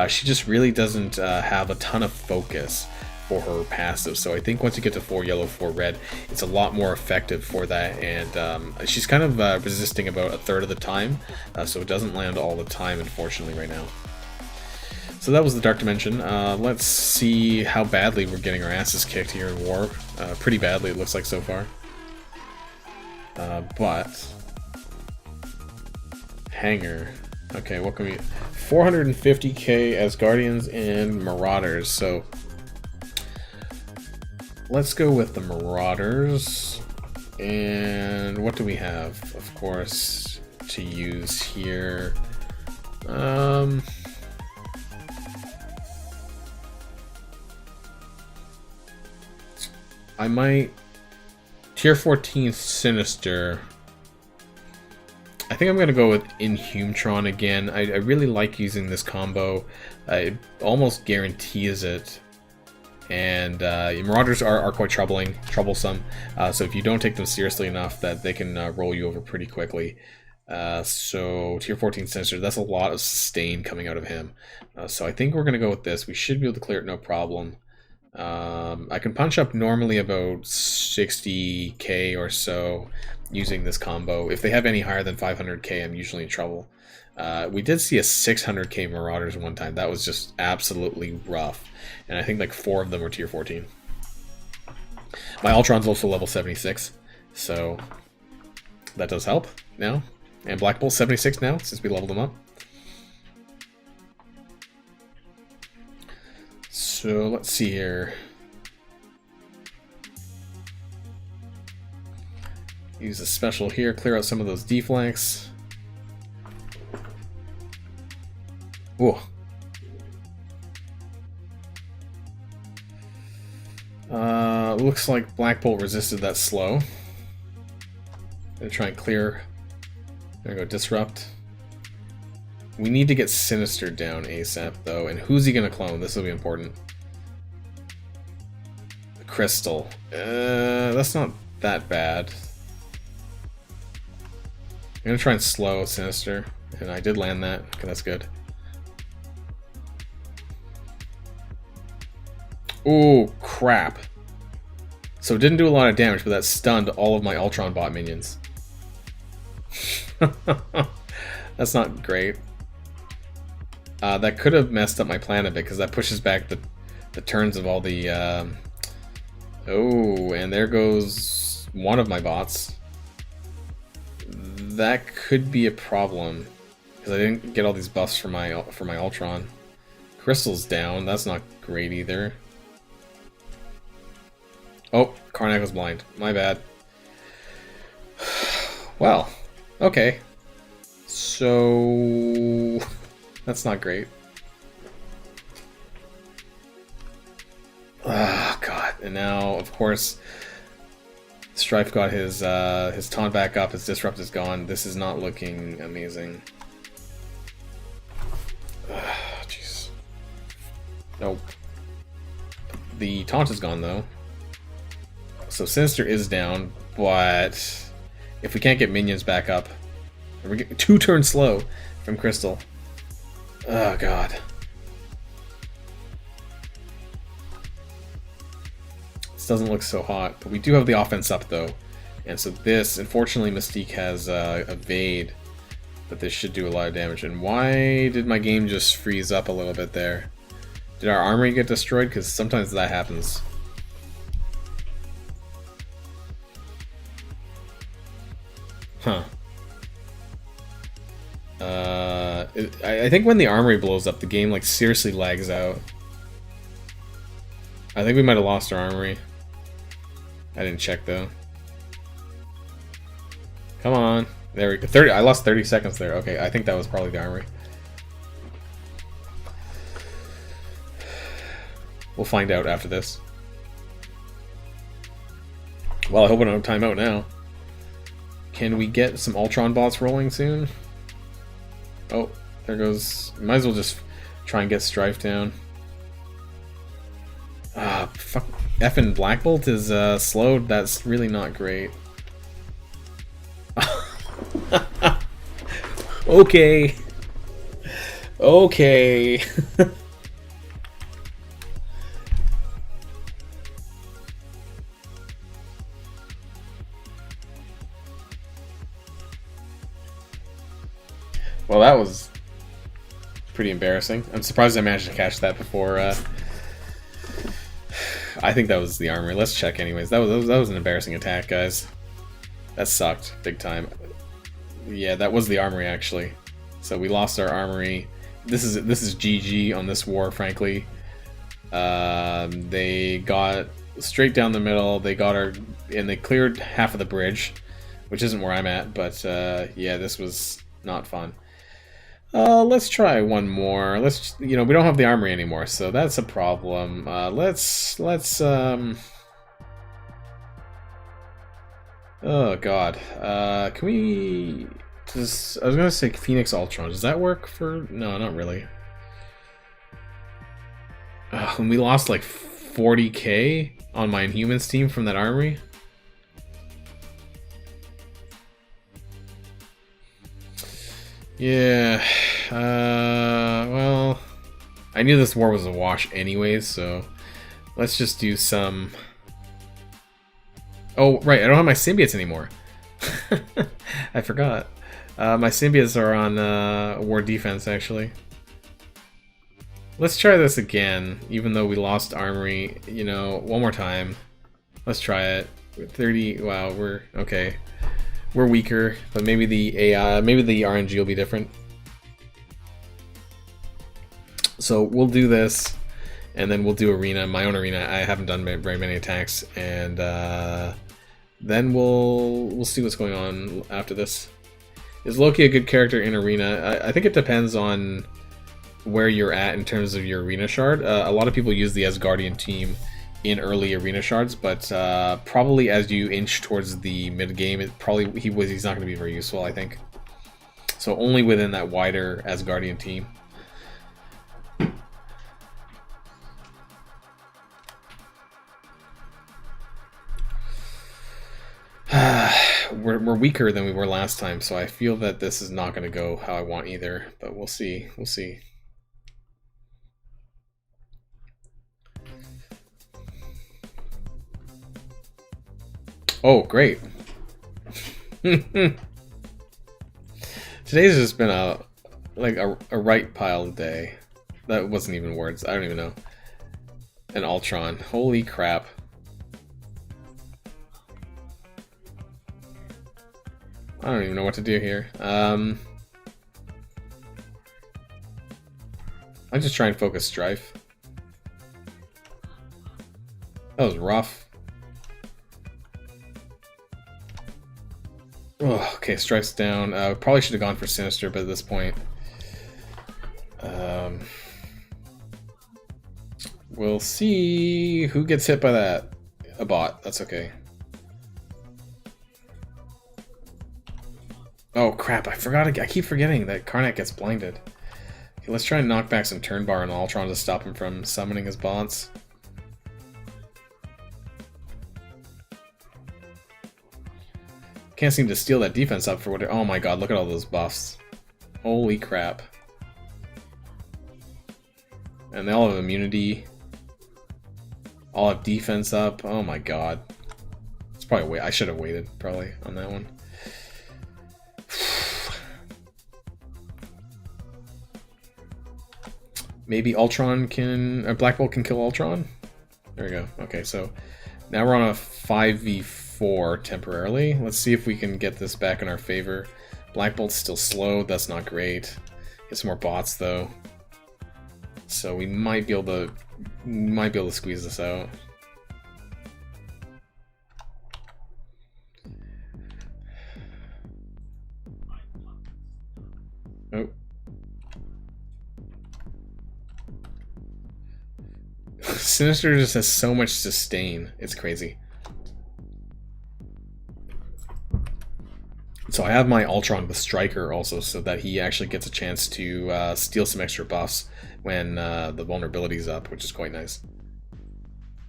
She just really doesn't have a ton of focus for her passive, so I think once you get to 4 yellow, 4 red, it's a lot more effective for that, and she's kind of resisting about a third of the time, so it doesn't land all the time, unfortunately, right now. So that was the Dark Dimension. Let's see how badly we're getting our asses kicked here in War. Pretty badly, it looks like, so far. But... Hanger. Okay, what can we... 450k as Guardians and Marauders, so... Let's go with the Marauders. And what do we have, of course, to use here? I might... Tier 14 Sinister... I think I'm going to go with Inhumetron again. I really like using this combo. It almost guarantees it. And Marauders are quite troublesome. So if you don't take them seriously enough, that they can roll you over pretty quickly. So Tier 14 Sinister, that's a lot of sustain coming out of him. So I think we're going to go with this. We should be able to clear it no problem. I can punch up normally about 60k or so using this combo. If they have any higher than 500k, I'm usually in trouble. We did see a 600k Marauders one time. That was just absolutely rough. And I think like 4 of them were tier 14. My Ultron's also level 76, so that does help now. And Black Bolt's 76 now, since we leveled them up. So let's see here. Use a special here, clear out some of those deflanks. Whoa. Looks like Black Bolt resisted that slow. Gonna try and clear. There we go, disrupt. We need to get Sinister down ASAP though, and who's he gonna clone? This will be important. The Crystal. That's not that bad. I'm gonna try and slow Sinister, and I did land that. Okay, that's good. Oh crap! So it didn't do a lot of damage, but that stunned all of my Ultron bot minions. That's not great. That could have messed up my plan a bit, because that pushes back the turns of all the... Oh, and there goes one of my bots. that could be a problem because I didn't get all these buffs for my Ultron. Crystal's down. That's not great either. Oh, Karnak was blind. My bad. Well, okay. So that's not great. Ah, God. And now, of course, Strife got his taunt back up. His disrupt is gone. This is not looking amazing. Jeez. Nope. The taunt is gone though. So Sinister is down, but if we can't get minions back up, we're getting 2 turns slow from Crystal. Oh God. This doesn't look so hot, but we do have the offense up though. And so this, unfortunately, Mystique has evade, but this should do a lot of damage. And why did my game just freeze up a little bit there? Did our armory get destroyed? Because sometimes that happens. Huh. I think when the armory blows up, the game like seriously lags out. I think we might have lost our armory. I didn't check though. Come on. There we go. 30. I lost 30 seconds there. Okay, I think that was probably the armory. We'll find out after this. Well, I hope I don't have timeout now. Can we get some Ultron bots rolling soon? Oh, there goes. Might as well just try and get Strife down. Ah, fuck. Effing Black Bolt is slowed. That's really not great. Okay. Okay. Well, that was pretty embarrassing. I'm surprised I managed to catch that before. I think that was the armory. Let's check anyways. That was an embarrassing attack, guys. That sucked big time. Yeah, that was the armory actually. So we lost our armory. This is GG on this war, frankly. They got straight down the middle. They got and they cleared half of the bridge, which isn't where I'm at. But yeah, this was not fun. Let's try one more. Let's, we don't have the armory anymore, so that's a problem. Let's oh God. Can we just, I was gonna say Phoenix Ultron. Does that work for, no, not really. And we lost like 40k on my Inhumans team from that armory. Yeah, well, I knew this war was a wash anyways, so let's just do some... Oh, right, I don't have my symbiotes anymore. I forgot. My symbiotes are on war defense, actually. Let's try this again, even though we lost armory, one more time. Let's try it. 30, wow, we're, okay. We're weaker, but maybe the AI, maybe the RNG will be different. So we'll do this, and then we'll do arena, my own arena. I haven't done very many attacks, and then we'll see what's going on after this. Is Loki a good character in arena? I think it depends on where you're at in terms of your arena shard. A lot of people use the Asgardian team in early arena shards, but probably as you inch towards the mid game, he's not going to be very useful, I think. So only within that wider Asgardian team. We're weaker than we were last time, so I feel that this is not going to go how I want either. But we'll see. We'll see. Oh, great. Today's just been a right pile day. That wasn't even words. I don't even know. An Ultron. Holy crap. I don't even know what to do here. I just try and focus Strife. That was rough. Oh, okay, Strife's down. Probably should have gone for Sinister, but at this point, we'll see who gets hit by that. A bot. That's okay. Oh crap! I forgot. I keep forgetting that Karnak gets blinded. Okay, let's try and knock back some turn bar and Ultron to stop him from summoning his bots. Can't seem to steal that defense up for what. Oh my god! Look at all those buffs. Holy crap! And they all have immunity. All have defense up. Oh my god! It's probably I should have waited probably on that one. Maybe Ultron can... Black Bolt can kill Ultron? There we go. Okay, so now we're on a 5v4 temporarily. Let's see if we can get this back in our favor. Black Bolt's still slow. That's not great. Get some more bots, though. So we might be able to squeeze this out. Oh. Sinister just has so much sustain. It's crazy. So I have my Ultron with Striker also, so that he actually gets a chance to steal some extra buffs when the vulnerability's up, which is quite nice.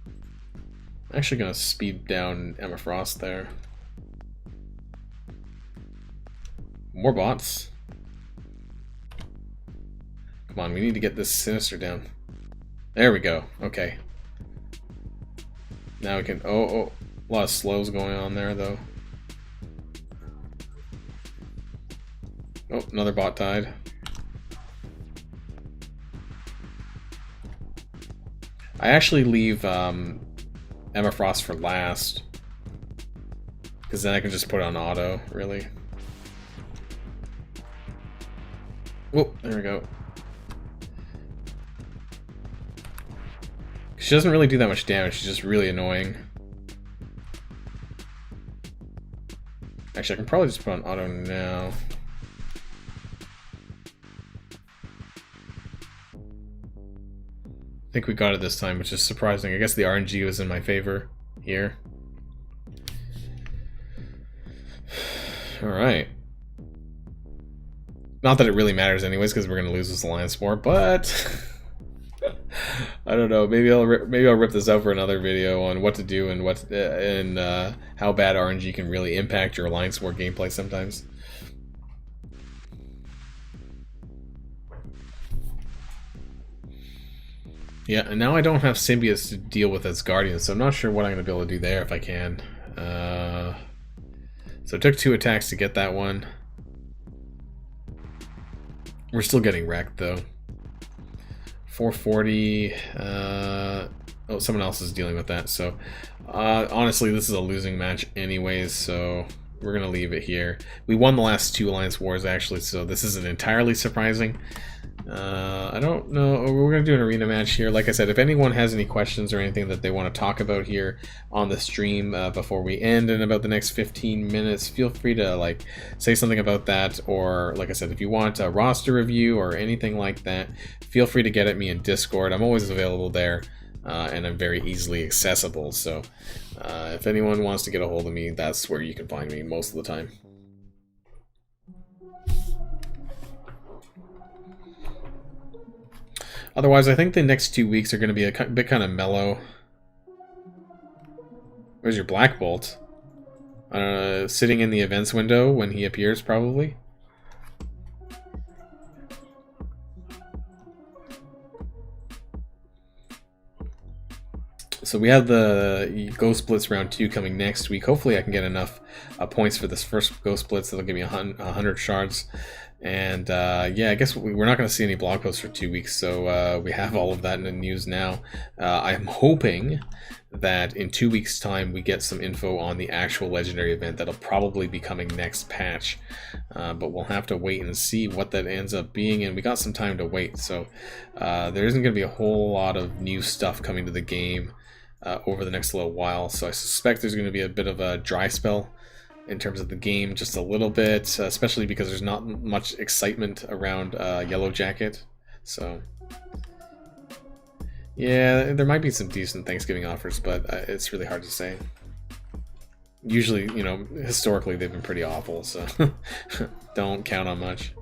I'm actually going to speed down Emma Frost there. More bots. Come on, we need to get this Sinister down. There we go. Okay. Now we can... Oh, a lot of slows going on there, though. Oh, another bot died. I actually leave Emma Frost for last, because then I can just put it on auto, really. Oh, there we go. She doesn't really do that much damage, she's just really annoying. Actually, I can probably just put on auto now. I think we got it this time, which is surprising. I guess the RNG was in my favor here. Alright. Not that it really matters anyways, because we're going to lose this Alliance War, but... I don't know. Maybe I'll rip this out for another video on what to do and how bad RNG can really impact your Alliance War gameplay sometimes. Yeah, and now I don't have symbiotes to deal with as guardians, so I'm not sure what I'm going to be able to do there if I can. So it took 2 attacks to get that one. We're still getting wrecked though. 440. Oh, someone else is dealing with that. So honestly, this is a losing match anyways, so we're gonna leave it here. We won the last 2 Alliance Wars actually, so this isn't entirely surprising. I don't know. We're gonna do an arena match here. Like I said, if anyone has any questions or anything that they want to talk about here on the stream before we end in about the next 15 minutes, feel free to say something about that. Or like I said, if you want a roster review or anything like that, feel free to get at me in Discord. I'm always available there, and I'm very easily accessible. So if anyone wants to get a hold of me, that's where you can find me most of the time. Otherwise, I think the next 2 weeks are going to be a bit kind of mellow. Where's your Black Bolt? Sitting in the events window when he appears, probably. So we have the Ghost Blitz round 2 coming next week. Hopefully I can get enough points for this first Ghost Blitz that'll give me 100 shards. And yeah, I guess we're not going to see any blog posts for 2 weeks, so we have all of that in the news now. I'm hoping that in 2 weeks' time we get some info on the actual Legendary event that'll probably be coming next patch. But we'll have to wait and see what that ends up being, and we got some time to wait. So there isn't going to be a whole lot of new stuff coming to the game over the next little while. So I suspect there's going to be a bit of a dry spell in terms of the game, just a little bit, especially because there's not much excitement around Yellowjacket. So yeah, there might be some decent Thanksgiving offers, but it's really hard to say. Usually, you know, historically they've been pretty awful, so don't count on much.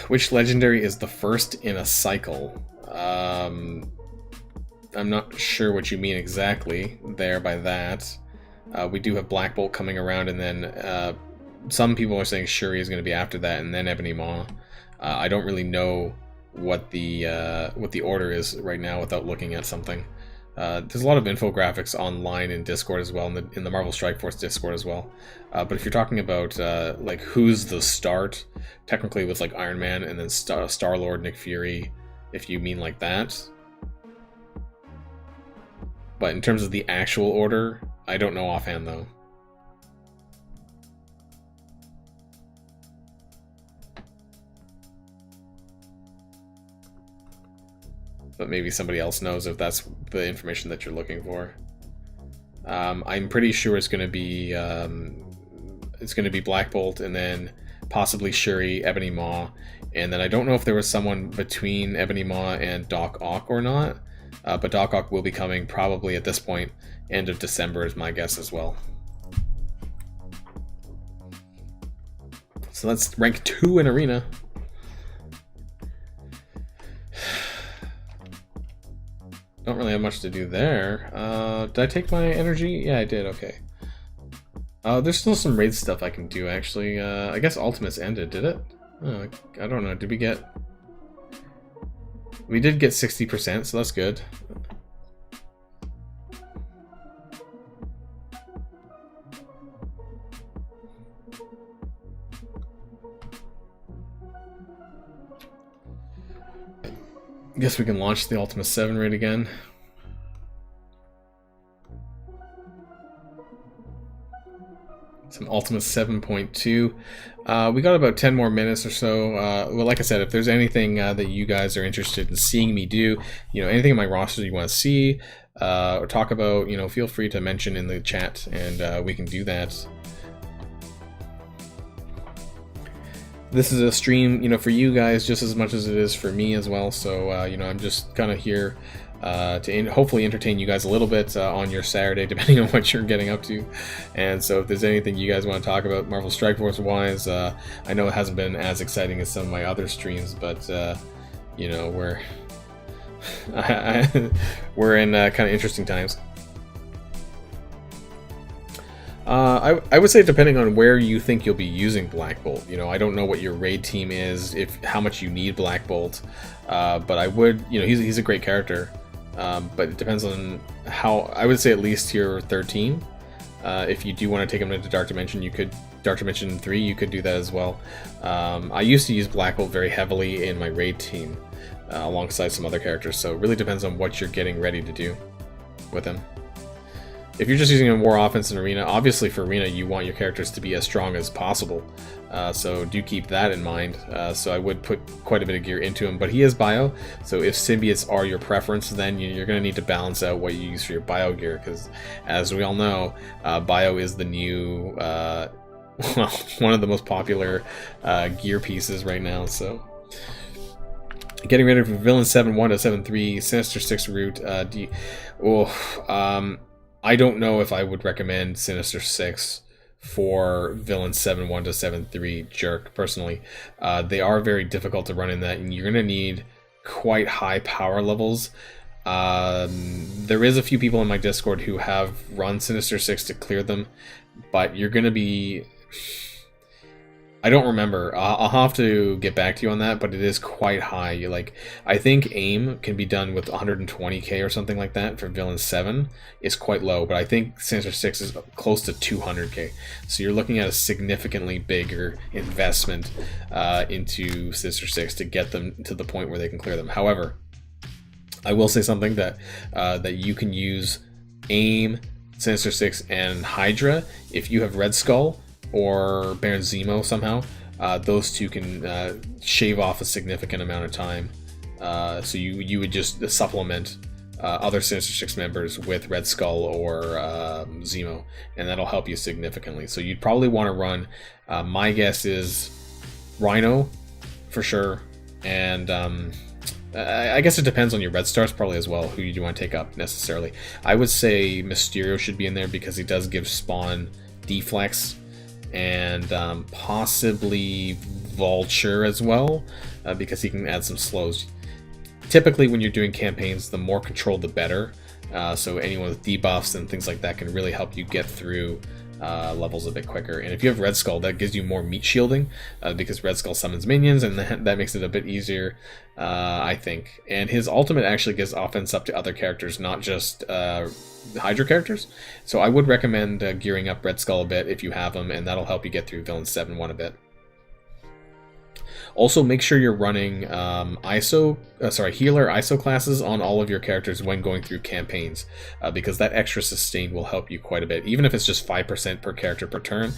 Which legendary is the first in a cycle? I'm not sure what you mean exactly there by that. We do have Black Bolt coming around, and then some people are saying Shuri is going to be after that, and then Ebony Maw. I don't really know what the order is right now without looking at something. There's a lot of infographics online in Discord as well, in the Marvel Strike Force Discord as well. But if you're talking about like who's the start, technically with like Iron Man and then Star-Lord, Nick Fury, if you mean like that. But in terms of the actual order, I don't know offhand though. But maybe somebody else knows if that's the information that you're looking for. I'm pretty sure it's going to be Black Bolt, and then possibly Shuri, Ebony Maw, and then I don't know if there was someone between Ebony Maw and Doc Ock or not. But Doc Ock will be coming probably at this point, end of December is my guess as well. So that's rank 2 in Arena. Don't really have much to do there. Did I take my energy? Yeah, I did, okay. There's still some raid stuff I can do, actually. I guess Ultimates ended, did it? Oh, I don't know, did we get... We did get 60%, so that's good. I guess we can launch the Ultima 7 raid again. Some Ultima 7.2. We got about 10 more minutes or so. Well, like I said, if there's anything that you guys are interested in seeing me do, you know, anything in my roster you want to see or talk about, you know, feel free to mention in the chat, and we can do that. This is a stream, you know, for you guys just as much as it is for me as well. So, you know, I'm just kind of here to hopefully entertain you guys a little bit on your Saturday, depending on what you're getting up to. And so if there's anything you guys want to talk about Marvel Strike Force wise, I know it hasn't been as exciting as some of my other streams, but, you know, we're in kind of interesting times. I would say depending on where you think you'll be using Black Bolt. You know, I don't know what your raid team is, how much you need Black Bolt, but I would, you know, he's a great character, but it depends on how. I would say at least tier 13. If you do want to take him into Dark Dimension, you could. Dark Dimension 3, you could do that as well. I used to use Black Bolt very heavily in my raid team, alongside some other characters, so it really depends on what you're getting ready to do with him. If you're just using a war offense in Arena, obviously for Arena you want your characters to be as strong as possible, so do keep that in mind. So I would put quite a bit of gear into him, but he is bio, so if symbiotes are your preference, then you're going to need to balance out what you use for your bio gear, because as we all know, bio is the new, well, one of the most popular gear pieces right now. So getting ready for Villain 7.1 to 7.3, Sinister 6 route, I don't know if I would recommend Sinister 6 for Villain 7.1 to 7.3 Jerk, personally. They are very difficult to run in that, and you're going to need quite high power levels. There is a few people in my Discord who have run Sinister 6 to clear them, but you're going to be... I don't remember. I'll have to get back to you on that, but it is quite high. Like, I think aim can be done with 120k or something like that for Villain 7. It's quite low, but I think Sinister 6 is close to 200k. So you're looking at a significantly bigger investment into Sinister 6 to get them to the point where they can clear them. However, I will say something that that you can use aim, Sinister 6, and Hydra if you have Red Skull or Baron Zemo somehow. Those two can shave off a significant amount of time. So you would just supplement other Sinister Six members with Red Skull or Zemo, and that'll help you significantly. So you'd probably want to run, my guess is Rhino for sure, and I guess it depends on your red stars probably as well, who you want to take up necessarily. I would say Mysterio should be in there because he does give Spawn deflex, and possibly Vulture as well, because he can add some slows. Typically when you're doing campaigns, the more control the better, so anyone with debuffs and things like that can really help you get through levels a bit quicker. And if you have Red Skull, that gives you more meat shielding, because Red Skull summons minions, and that makes it a bit easier, I think. And his ultimate actually gives offense up to other characters, not just Hydra characters. So I would recommend gearing up Red Skull a bit if you have him, and that'll help you get through Villain 7-1 a bit. Also, make sure you're running healer ISO classes on all of your characters when going through campaigns, because that extra sustain will help you quite a bit. Even if it's just 5% per character per turn,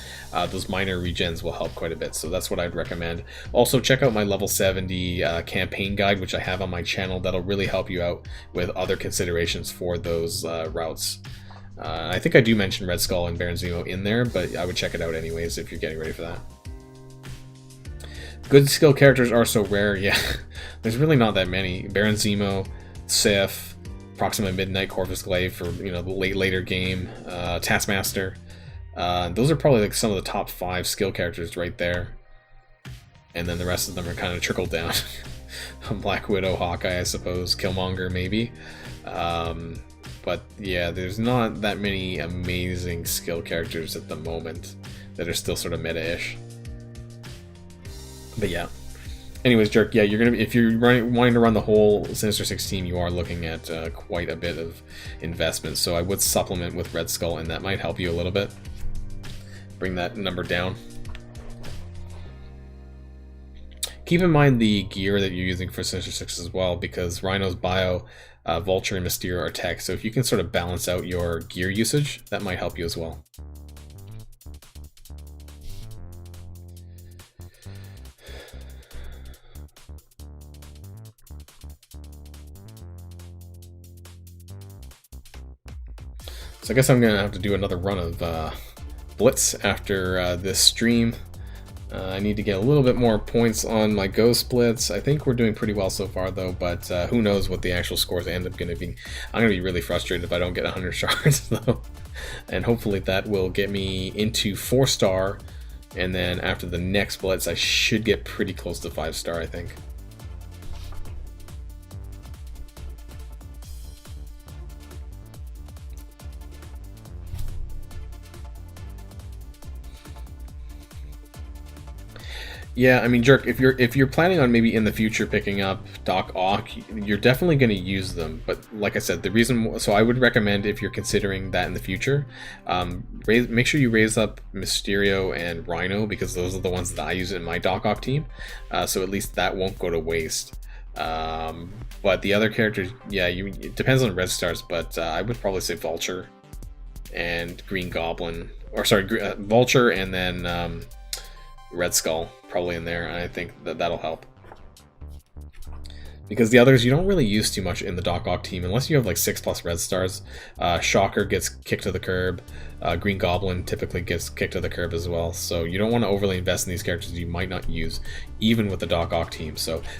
those minor regens will help quite a bit. So that's what I'd recommend. Also, check out my level 70 campaign guide, which I have on my channel. That'll really help you out with other considerations for those routes. I think I do mention Red Skull and Baron Zemo in there, but I would check it out anyways if you're getting ready for that. Good skill characters are so rare, yeah. There's really not that many. Baron Zemo, Sif, Proxima Midnight, Corvus Glaive for the later game, Taskmaster. Those are probably like some of the top 5 skill characters right there. And then the rest of them are kind of trickled down. Black Widow, Hawkeye, I suppose, Killmonger maybe. But yeah, there's not that many amazing skill characters at the moment that are still sort of meta-ish. But yeah. Anyways, Jerk, yeah, if you're wanting to run the whole Sinister 6 team, you are looking at quite a bit of investment. So I would supplement with Red Skull, and that might help you a little bit. Bring that number down. Keep in mind the gear that you're using for Sinister 6 as well, because Rhino's bio, Vulture, and Mysterio are tech. So if you can sort of balance out your gear usage, that might help you as well. So I guess I'm going to have to do another run of Blitz after this stream. I need to get a little bit more points on my Ghost Blitz. I think we're doing pretty well so far though, but who knows what the actual scores end up going to be. I'm going to be really frustrated if I don't get 100 shards though. And hopefully that will get me into 4-star, and then after the next Blitz I should get pretty close to 5-star, I think. Yeah, I mean, Jerk, if you're planning on maybe in the future picking up Doc Ock, you're definitely going to use them. But like I said, the reason, so I would recommend, if you're considering that in the future, make sure you raise up Mysterio and Rhino, because those are the ones that I use in my Doc Ock team. So at least that won't go to waste. But the other characters, yeah, it depends on red stars, but I would probably say Vulture and Green Goblin, or sorry, Vulture and then Red Skull probably in there, and I think that'll help. Because the others you don't really use too much in the Doc Ock team unless you have like 6+ red stars. Shocker gets kicked to the curb. Green Goblin typically gets kicked to the curb as well. So you don't want to overly invest in these characters you might not use, even with the Doc Ock team.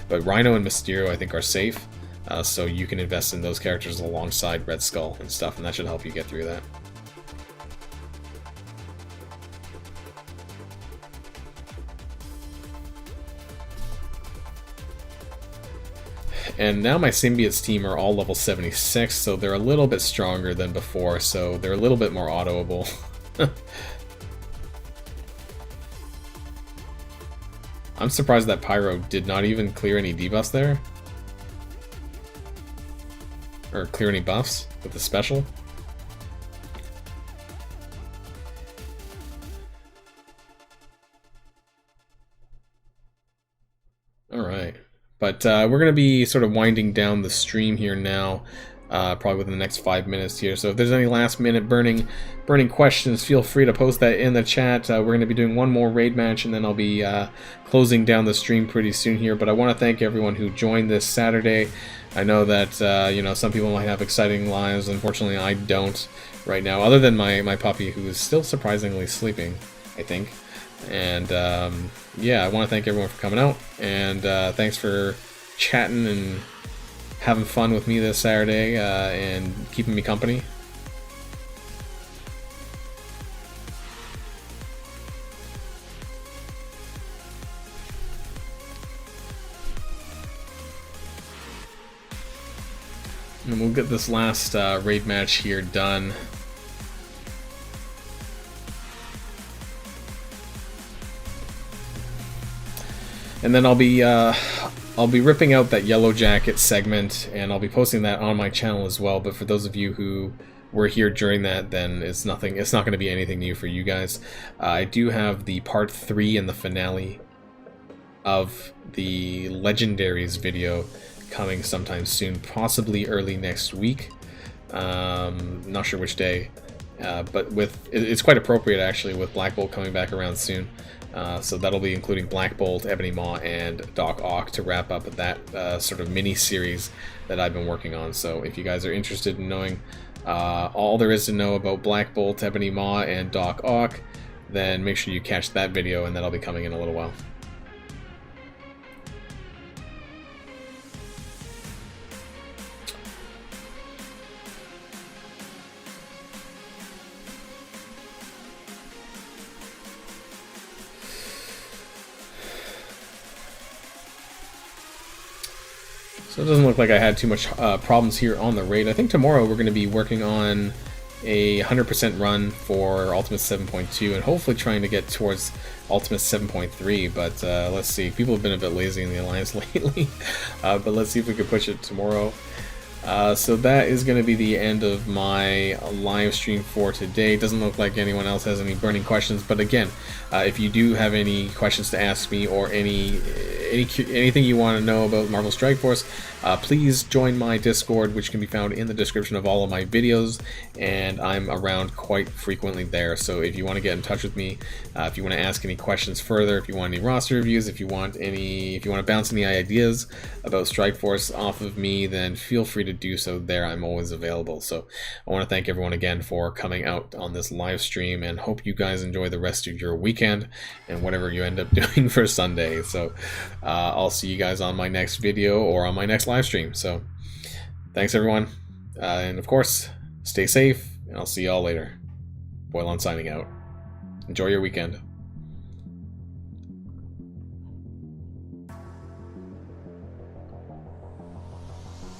But Rhino and Mysterio I think are safe. So you can invest in those characters alongside Red Skull and stuff, and that should help you get through that. And now my Symbiotes team are all level 76, so they're a little bit stronger than before, so they're a little bit more autoable. I'm surprised that Pyro did not even clear any debuffs there. Or clear any buffs with the special. Alright. But we're going to be sort of winding down the stream here now. Probably within the next 5 minutes here. So if there's any last minute burning questions, feel free to post that in the chat. We're going to be doing one more raid match, and then I'll be closing down the stream pretty soon here. But I want to thank everyone who joined this Saturday. I know that you know, some people might have exciting lives. Unfortunately, I don't right now, other than my puppy, who is still surprisingly sleeping, I think. And yeah, I want to thank everyone for coming out, and thanks for chatting and having fun with me this Saturday and keeping me company. And we'll get this last raid match here done. And then I'll be ripping out that Yellowjacket segment, and I'll be posting that on my channel as well. But for those of you who were here during that, then it's not going to be anything new for you guys. I do have the part 3 and the finale of the Legendaries video coming sometime soon, possibly early next week. Not sure which day, but it's quite appropriate actually, with Black Bolt coming back around soon. So that'll be including Black Bolt, Ebony Maw, and Doc Ock to wrap up that sort of mini-series that I've been working on. So if you guys are interested in knowing all there is to know about Black Bolt, Ebony Maw, and Doc Ock, then make sure you catch that video, and that'll be coming in a little while. So it doesn't look like I had too much problems here on the raid. I think tomorrow we're going to be working on a 100% run for Ultimate 7.2 and hopefully trying to get towards Ultimate 7.3, but let's see. People have been a bit lazy in the Alliance lately, but let's see if we can push it tomorrow. So that is going to be the end of my live stream for today. Doesn't look like anyone else has any burning questions, but again, if you do have any questions to ask me, or anything you want to know about Marvel Strike Force, please join my Discord, which can be found in the description of all of my videos, and I'm around quite frequently there. So if you want to get in touch with me, if you want to ask any questions further, if you want any roster reviews, if you want to bounce any ideas about Strike Force off of me, then feel free to do so there. I'm always available. So I want to thank everyone again for coming out on this live stream, and hope you guys enjoy the rest of your weekend and whatever you end up doing for Sunday. So I'll see you guys on my next video or on my next live stream. So thanks everyone, and of course stay safe, and I'll see y'all later. Boilon signing out. Enjoy your weekend.